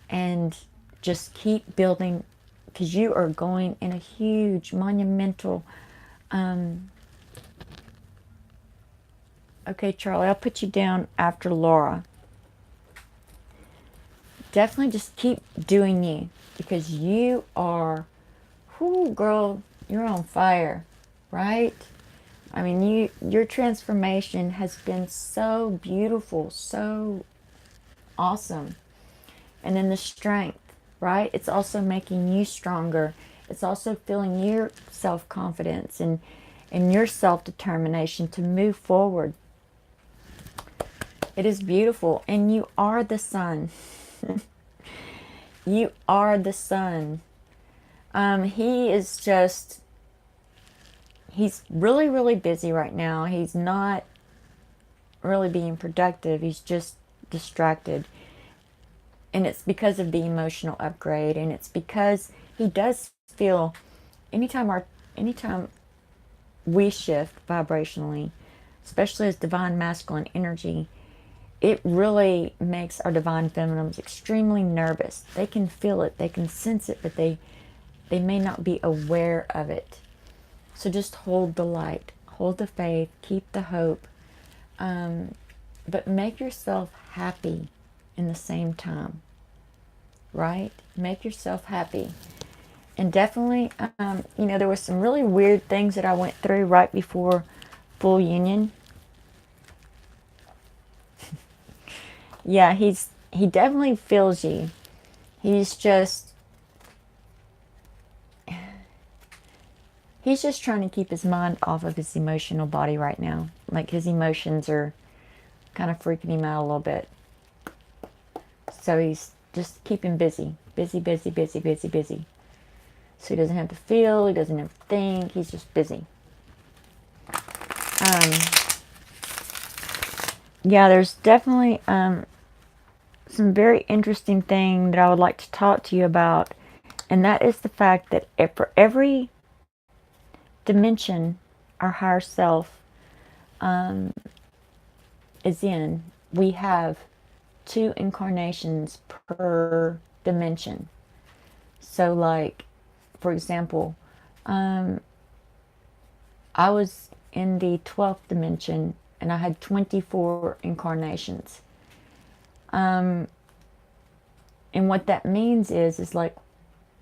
and just keep building, because you are going in a huge monumental okay, Charlie, I'll put you down after Laura. Definitely just keep doing you, because you are, whoo, girl, you're on fire, right? I mean, your transformation has been so beautiful, so awesome. And then the strength, right? It's also making you stronger. It's also filling your self-confidence and your self-determination to move forward. It is beautiful. And you are the sun. You are the sun. He is just... He's really, really busy right now. He's not really being productive. He's just distracted. And it's because of the emotional upgrade. And it's because he does feel, anytime we shift vibrationally, especially as divine masculine energy, it really makes our divine feminines extremely nervous. They can feel it, they can sense it, but they may not be aware of it. So just hold the light, hold the faith, keep the hope, but make yourself happy in the same time, right? Make yourself happy. And definitely, you know, there were some really weird things that I went through right before full union. Yeah, he definitely feels you. He's just trying to keep his mind off of his emotional body right now. Like his emotions are kind of freaking him out a little bit. So he's just keeping busy. Busy, busy, busy, busy, busy. So he doesn't have to feel, he doesn't have to think, he's just busy. Yeah, there's definitely some very interesting thing that I would like to talk to you about. And that is the fact that for every dimension our higher self is in, we have 2 incarnations per dimension. So like, for example, I was in the 12th dimension and I had 24 incarnations. And what that means is like,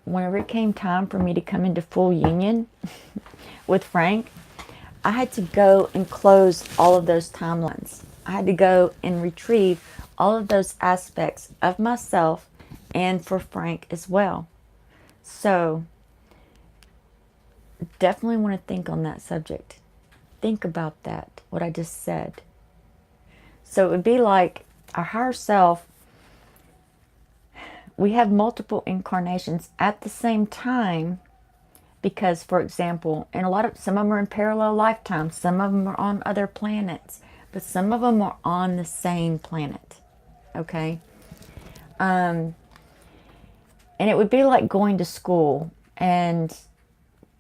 whenever it came time for me to come into full union with Frank, I had to go and close all of those timelines. I had to go and retrieve all of those aspects of myself and for Frank as well. So definitely want to think on that subject. Think about that, what I just said. So it would be like our higher self, we have multiple incarnations at the same time because, for example, and some of them are in parallel lifetimes, some of them are on other planets, but some of them are on the same planet. Okay? And it would be like going to school and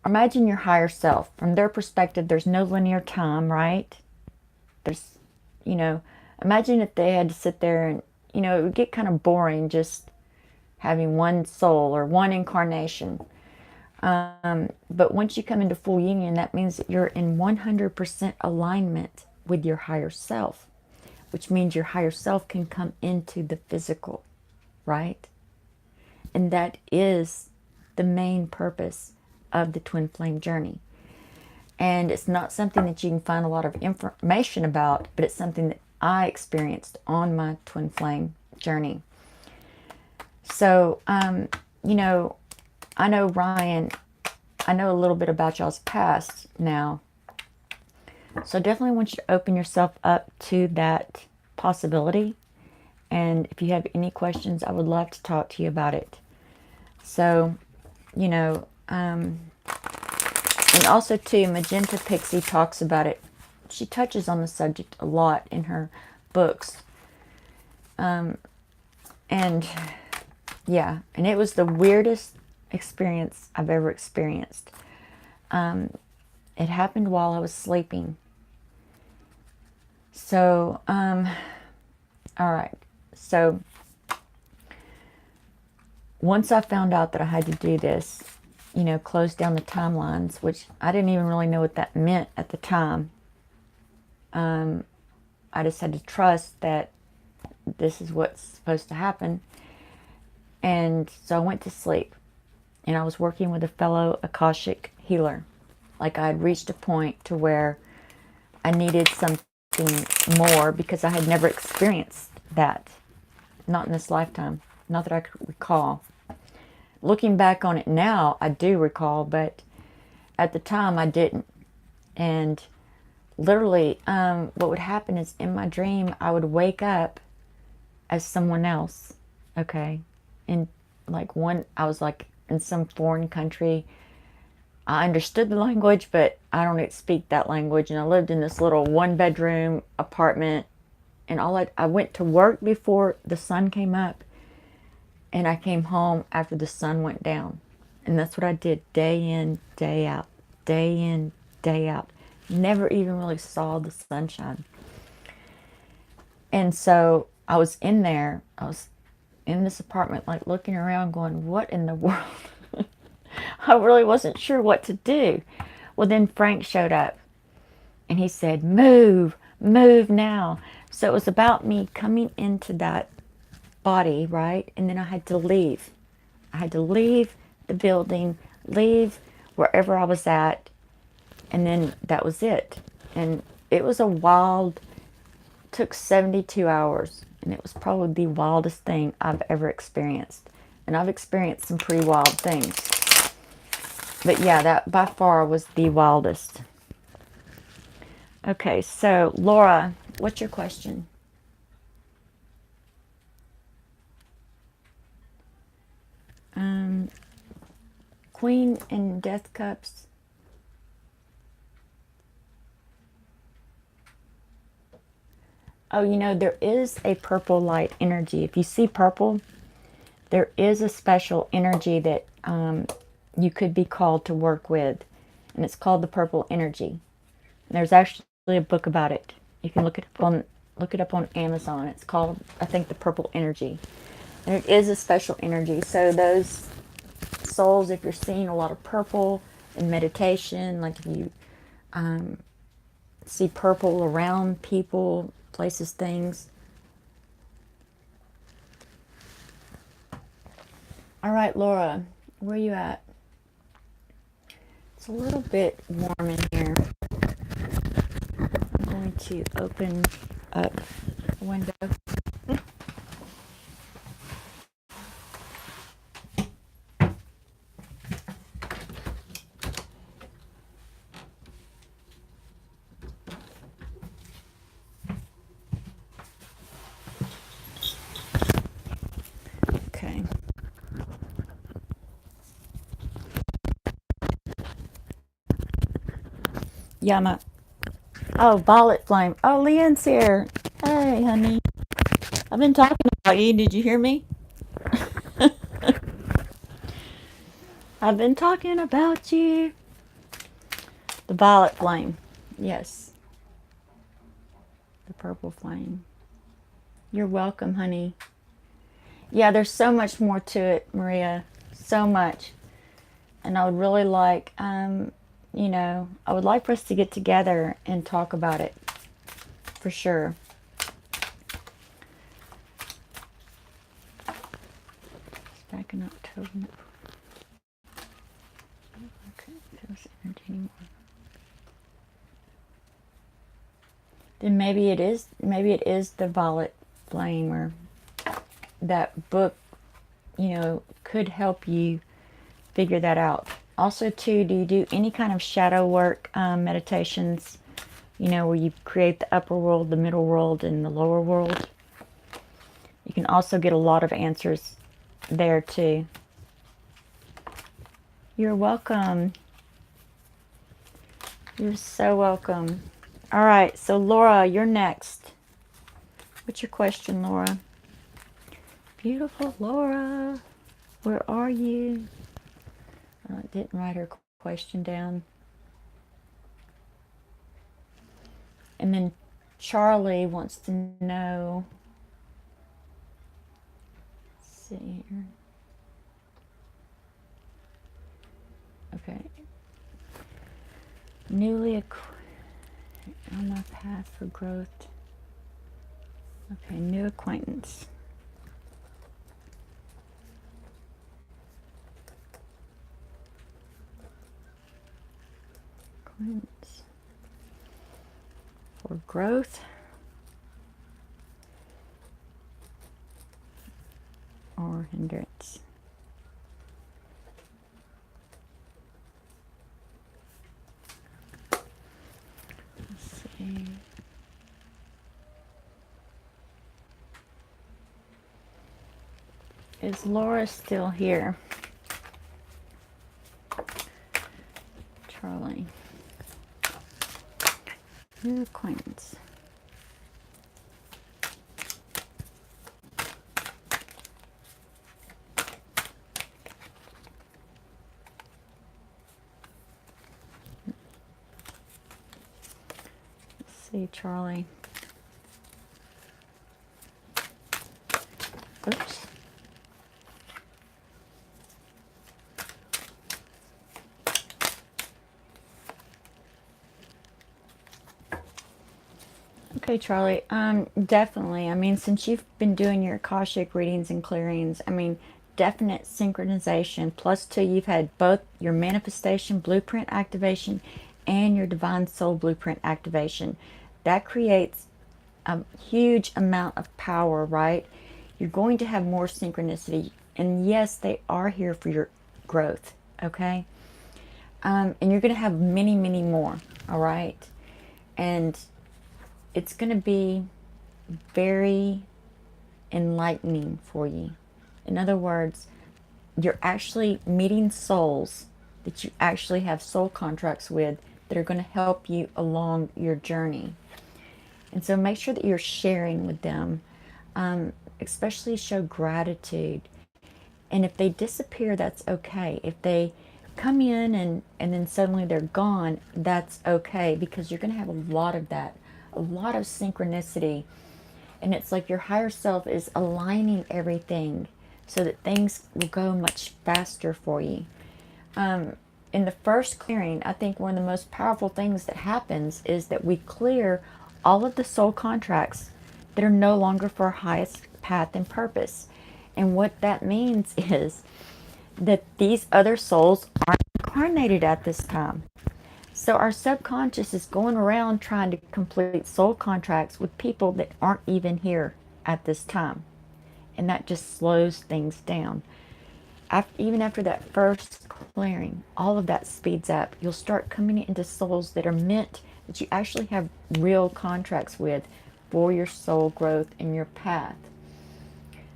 imagine your higher self. From their perspective, there's no linear time, right? There's, you know, imagine if they had to sit there and, you know, it would get kind of boring just having one soul or one incarnation. But once you come into full union, that means that you're in 100% alignment with your higher self, which means your higher self can come into the physical, right? And that is the main purpose of the twin flame journey. And it's not something that you can find a lot of information about, but it's something that I experienced on my twin flame journey. So, you know, I know Ryan, I know a little bit about y'all's past now. So definitely want you to open yourself up to that possibility. And if you have any questions, I would love to talk to you about it. So, you know, and also too, Magenta Pixie talks about it. She touches on the subject a lot in her books. And yeah, and it was the weirdest experience I've ever experienced. It happened while I was sleeping. So, all right. So, once I found out that I had to do this, you know, close down the timelines, which I didn't even really know what that meant at the time. I just had to trust that this is what's supposed to happen. And so I went to sleep. And I was working with a fellow Akashic healer. Like I had reached a point to where I needed something more because I had never experienced that. Not in this lifetime. Not that I could recall. Looking back on it now, I do recall, but at the time I didn't. And literally, what would happen is in my dream, I would wake up as someone else. Okay. And like I was like in some foreign country. I understood the language, but I don't speak that language. And I lived in this little 1-bedroom apartment. And I went to work before the sun came up. And I came home after the sun went down. And that's what I did day in, day out. Day in, day out. Never even really saw the sunshine. And so I was in there. I was in this apartment, like looking around going, what in the world? I really wasn't sure what to do. Well, then Frank showed up and he said, move, move now. So it was about me coming into that body, right? And then I had to leave. I had to leave the building, leave wherever I was at, and then that was it. And it was a wild, took 72 hours, and it was probably the wildest thing I've ever experienced. And I've experienced some pretty wild things. But yeah, that by far was the wildest. Okay, so Laura, what's your question? Queen and Death Cups. Oh, you know, there is a purple light energy. If you see purple, there is a special energy that you could be called to work with. And it's called the purple energy. And there's actually a book about it. You can look it up on Amazon. It's called, I think, the purple energy. And it is a special energy. So those souls, if you're seeing a lot of purple in meditation, like if you see purple around people, places, things. All right, Laura, where are you at? It's a little bit warm in here. I'm going to open up the window. Okay. Yama. Oh, Violet Flame. Oh, Leanne's here. Hey, honey. I've been talking about you. Did you hear me? I've been talking about you. The Violet Flame. Yes. The Purple Flame. You're welcome, honey. Yeah, there's so much more to it, Maria. So much. And I would really like, you know, I would like for us to get together and talk about it. For sure. It's back in October. Okay, feels energy anymore. Then maybe it is the Violet Flame, or that book, you know, could help you figure that out. Also, too, do you do any kind of shadow work meditations, you know, where you create the upper world, the middle world, and the lower world? You can also get a lot of answers there, too. You're welcome. You're so welcome. All right, so Laura, you're next. What's your question, Laura? Beautiful Laura, where are you? I didn't write her question down. And then Charlie wants to know. Let's see here. Okay. Newly on my path for growth. Okay, new acquaintance. Acquaintance for growth or hindrance. Let's see. Is Laura still here? Charlie. New acquaintance. Let's see, Charlie. Okay, Charlie. Definitely. I mean, since you've been doing your Akashic readings and clearings, I mean, definite synchronization. Plus two, you've had both your manifestation blueprint activation and your divine soul blueprint activation. That creates a huge amount of power, right? You're going to have more synchronicity. And yes, they are here for your growth, okay? And you're going to have many, many more, all right? And it's going to be very enlightening for you. In other words, you're actually meeting souls that you actually have soul contracts with that are going to help you along your journey. And so make sure that you're sharing with them, especially show gratitude. And if they disappear, that's okay. If they come in and then suddenly they're gone, that's okay, because you're going to have a lot of that, a lot of synchronicity. And it's like your higher self is aligning everything so that things will go much faster for you. In the first clearing, I think one of the most powerful things that happens is that we clear all of the soul contracts that are no longer for our highest path and purpose. And what that means is that these other souls aren't incarnated at this time. So our subconscious is going around trying to complete soul contracts with people that aren't even here at this time. And that just slows things down. Even after that first clearing, all of that speeds up. You'll start coming into souls that are meant that you actually have real contracts with for your soul growth and your path.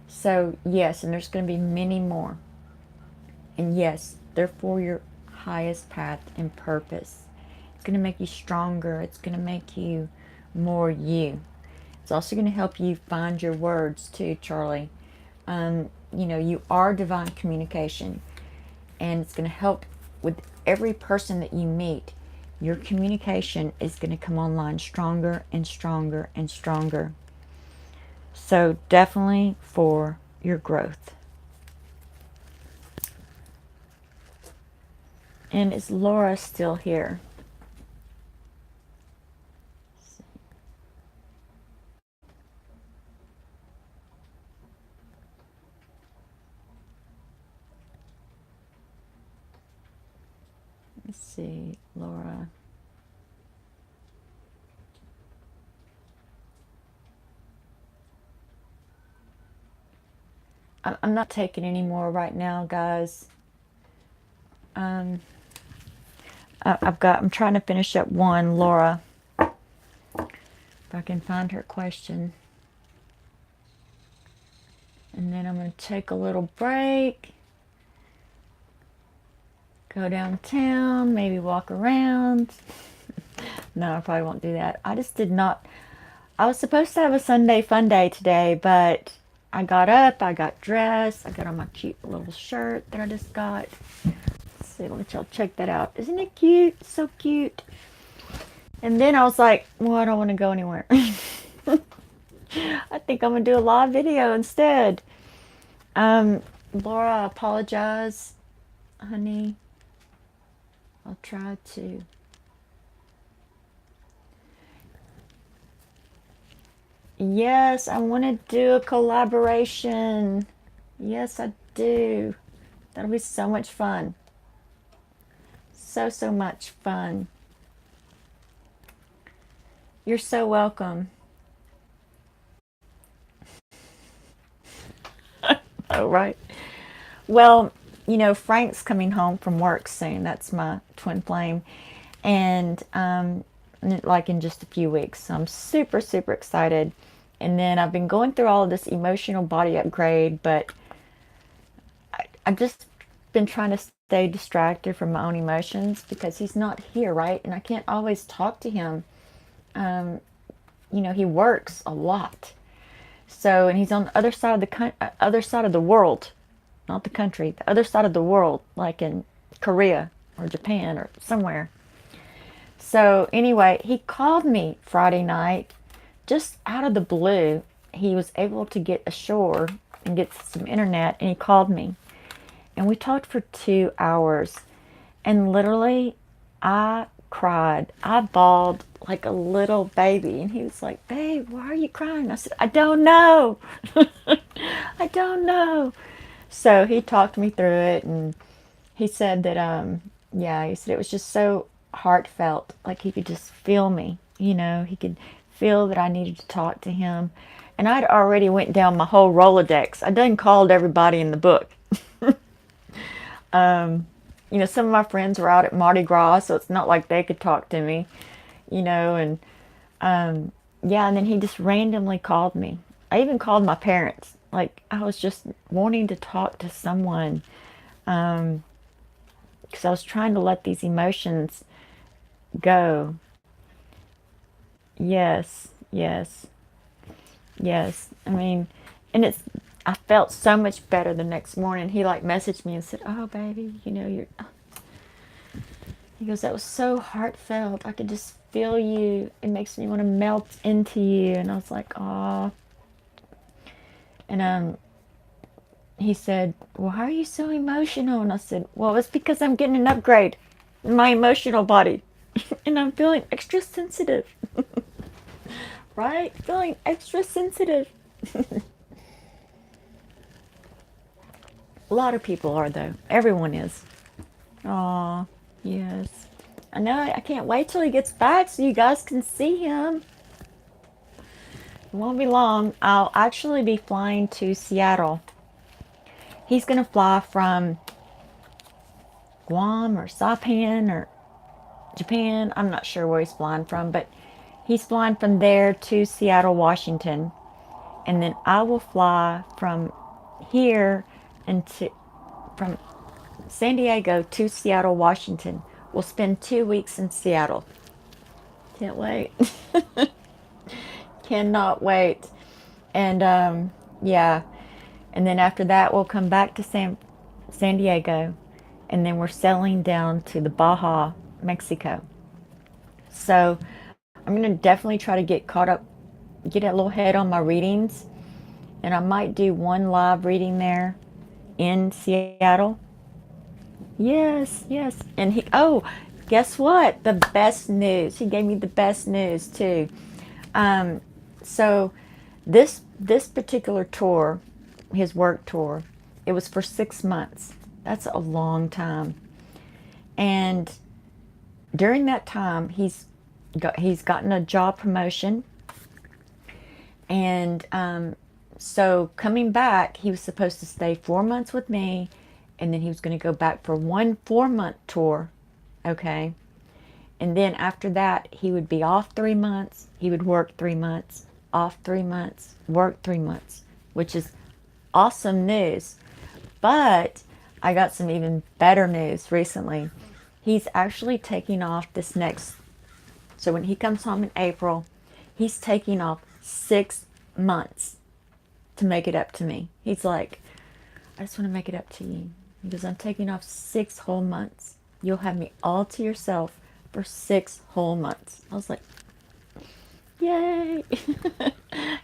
So yes, and there's going to be many more. And yes, they're for your highest path and purpose. It's going to make you stronger. It's going to make you more you. It's also going to help you find your words too, Charlie. You know, you are divine communication, and it's going to help with every person that you meet. Your communication is going to come online stronger and stronger and stronger. So definitely for your growth. And is Laura still here? Let's see, Laura. I'm not taking any more right now, guys. I'm trying to finish up one, Laura. If I can find her question. And then I'm going to take a little break. Go downtown, maybe walk around. No, I probably won't do that. I just did not. I was supposed to have a Sunday fun day today, but I got up, I got dressed, I got on my cute little shirt that I just got. Let's see, let y'all check that out. Isn't it cute? So cute. And then I was like, well, I don't want to go anywhere. I think I'm going to do a live video instead. Laura, I apologize, honey. I'll try to. Yes, I want to do a collaboration. Yes, I do. That'll be so much fun. So much fun. You're so welcome. Oh, right. Well, you know, Frank's coming home from work soon. That's my twin flame. And like in just a few weeks. So I'm super excited. And then I've been going through all of this emotional body upgrade, but I've just been trying to stay distracted from my own emotions because he's not here, right? And I can't always talk to him. You know, he works a lot. So, and he's on the other side of the world, not the country, the other side of the world, like in Korea or Japan or somewhere. So anyway, he called me Friday night, just out of the blue. He was able to get ashore and get some internet, and he called me. And we talked for 2 hours. And literally, I cried. I bawled like a little baby. And he was like, babe, why are you crying? I said, I don't know. I don't know. So he talked me through it, and he said that, yeah, he said it was just so heartfelt. Like he could just feel me, he could feel that I needed to talk to him. And I'd already went down my whole Rolodex. I done called everybody in the book. Some of my friends were out at Mardi Gras, so it's not like they could talk to me, and yeah, and then he just randomly called me. I even called my parents. Like, I was just wanting to talk to someone, because I was trying to let these emotions go. Yes, yes, yes. I mean, and I felt so much better the next morning. He like messaged me and said, "Oh, baby, you're." He goes, "That was so heartfelt. I could just feel you. It makes me want to melt into you." And I was like, "Oh." And he said, "Why are you so emotional?" And I said, "Well, it's because I'm getting an upgrade in my emotional body, and I'm feeling extra sensitive." Right? Feeling extra sensitive. A lot of people are, though. Everyone is. Aw, yes. I know. I can't wait till he gets back so you guys can see him. It won't be long. I'll actually be flying to Seattle. He's going to fly from Guam or Saipan or Japan. I'm not sure where he's flying from, but he's flying from there to Seattle, Washington. And then I will fly from here into from San Diego to Seattle, Washington. We'll spend 2 weeks in Seattle. Can't wait. Cannot wait. And yeah. And then after that, we'll come back to San Diego. And then we're sailing down to the Baja, Mexico. So I'm going to definitely try to get caught up, get a little head on my readings. And I might do one live reading there in Seattle. Yes, yes. And guess what? The best news. He gave me the best news too. So this particular tour, his work tour, it was for 6 months. That's a long time. And during that time, he's gotten a job promotion. And so coming back, he was supposed to stay 4 months with me, and then he was going to go back for one 4-month tour. Okay. And then after that, he would be off 3 months. He would work 3 months, off 3 months, work 3 months, which is awesome news. But I got some even better news recently. He's actually taking off so when he comes home in April, he's taking off 6 months to make it up to me. He's like, I just want to make it up to you. He goes, I'm taking off 6 whole months. You'll have me all to yourself for 6 whole months. I was like, yay.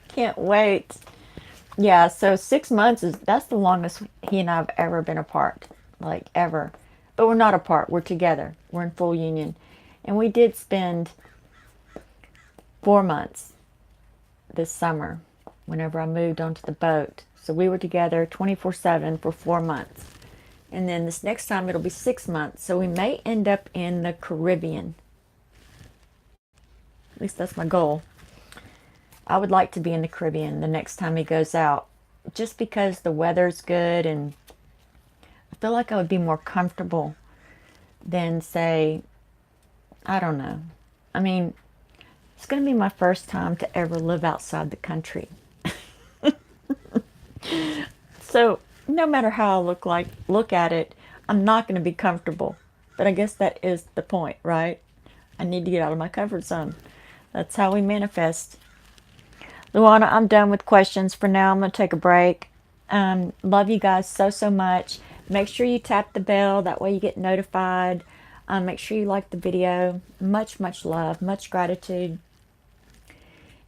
Can't wait. Yeah, so 6 months that's the longest he and I have ever been apart. Like, ever. But we're not apart. We're together. We're in full union. And we did spend 4 months this summer whenever I moved onto the boat. So we were together 24/7 for 4 months. And then this next time it'll be 6 months. So we may end up in the Caribbean. At least that's my goal. I would like to be in the Caribbean the next time he goes out. Just because the weather's good, and I feel like I would be more comfortable than, say, I don't know. I mean, it's going to be my first time to ever live outside the country. So no matter how I look at it, I'm not going to be comfortable. But I guess that is the point, right? I need to get out of my comfort zone. That's how we manifest. Luana, I'm done with questions for now. I'm going to take a break. Love you guys so, so much. Make sure you tap the bell. That way you get notified. Make sure you like the video. Much, much love. Much gratitude.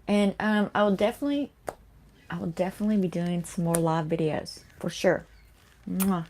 And I will definitely be doing some more live videos. For sure. Mwah.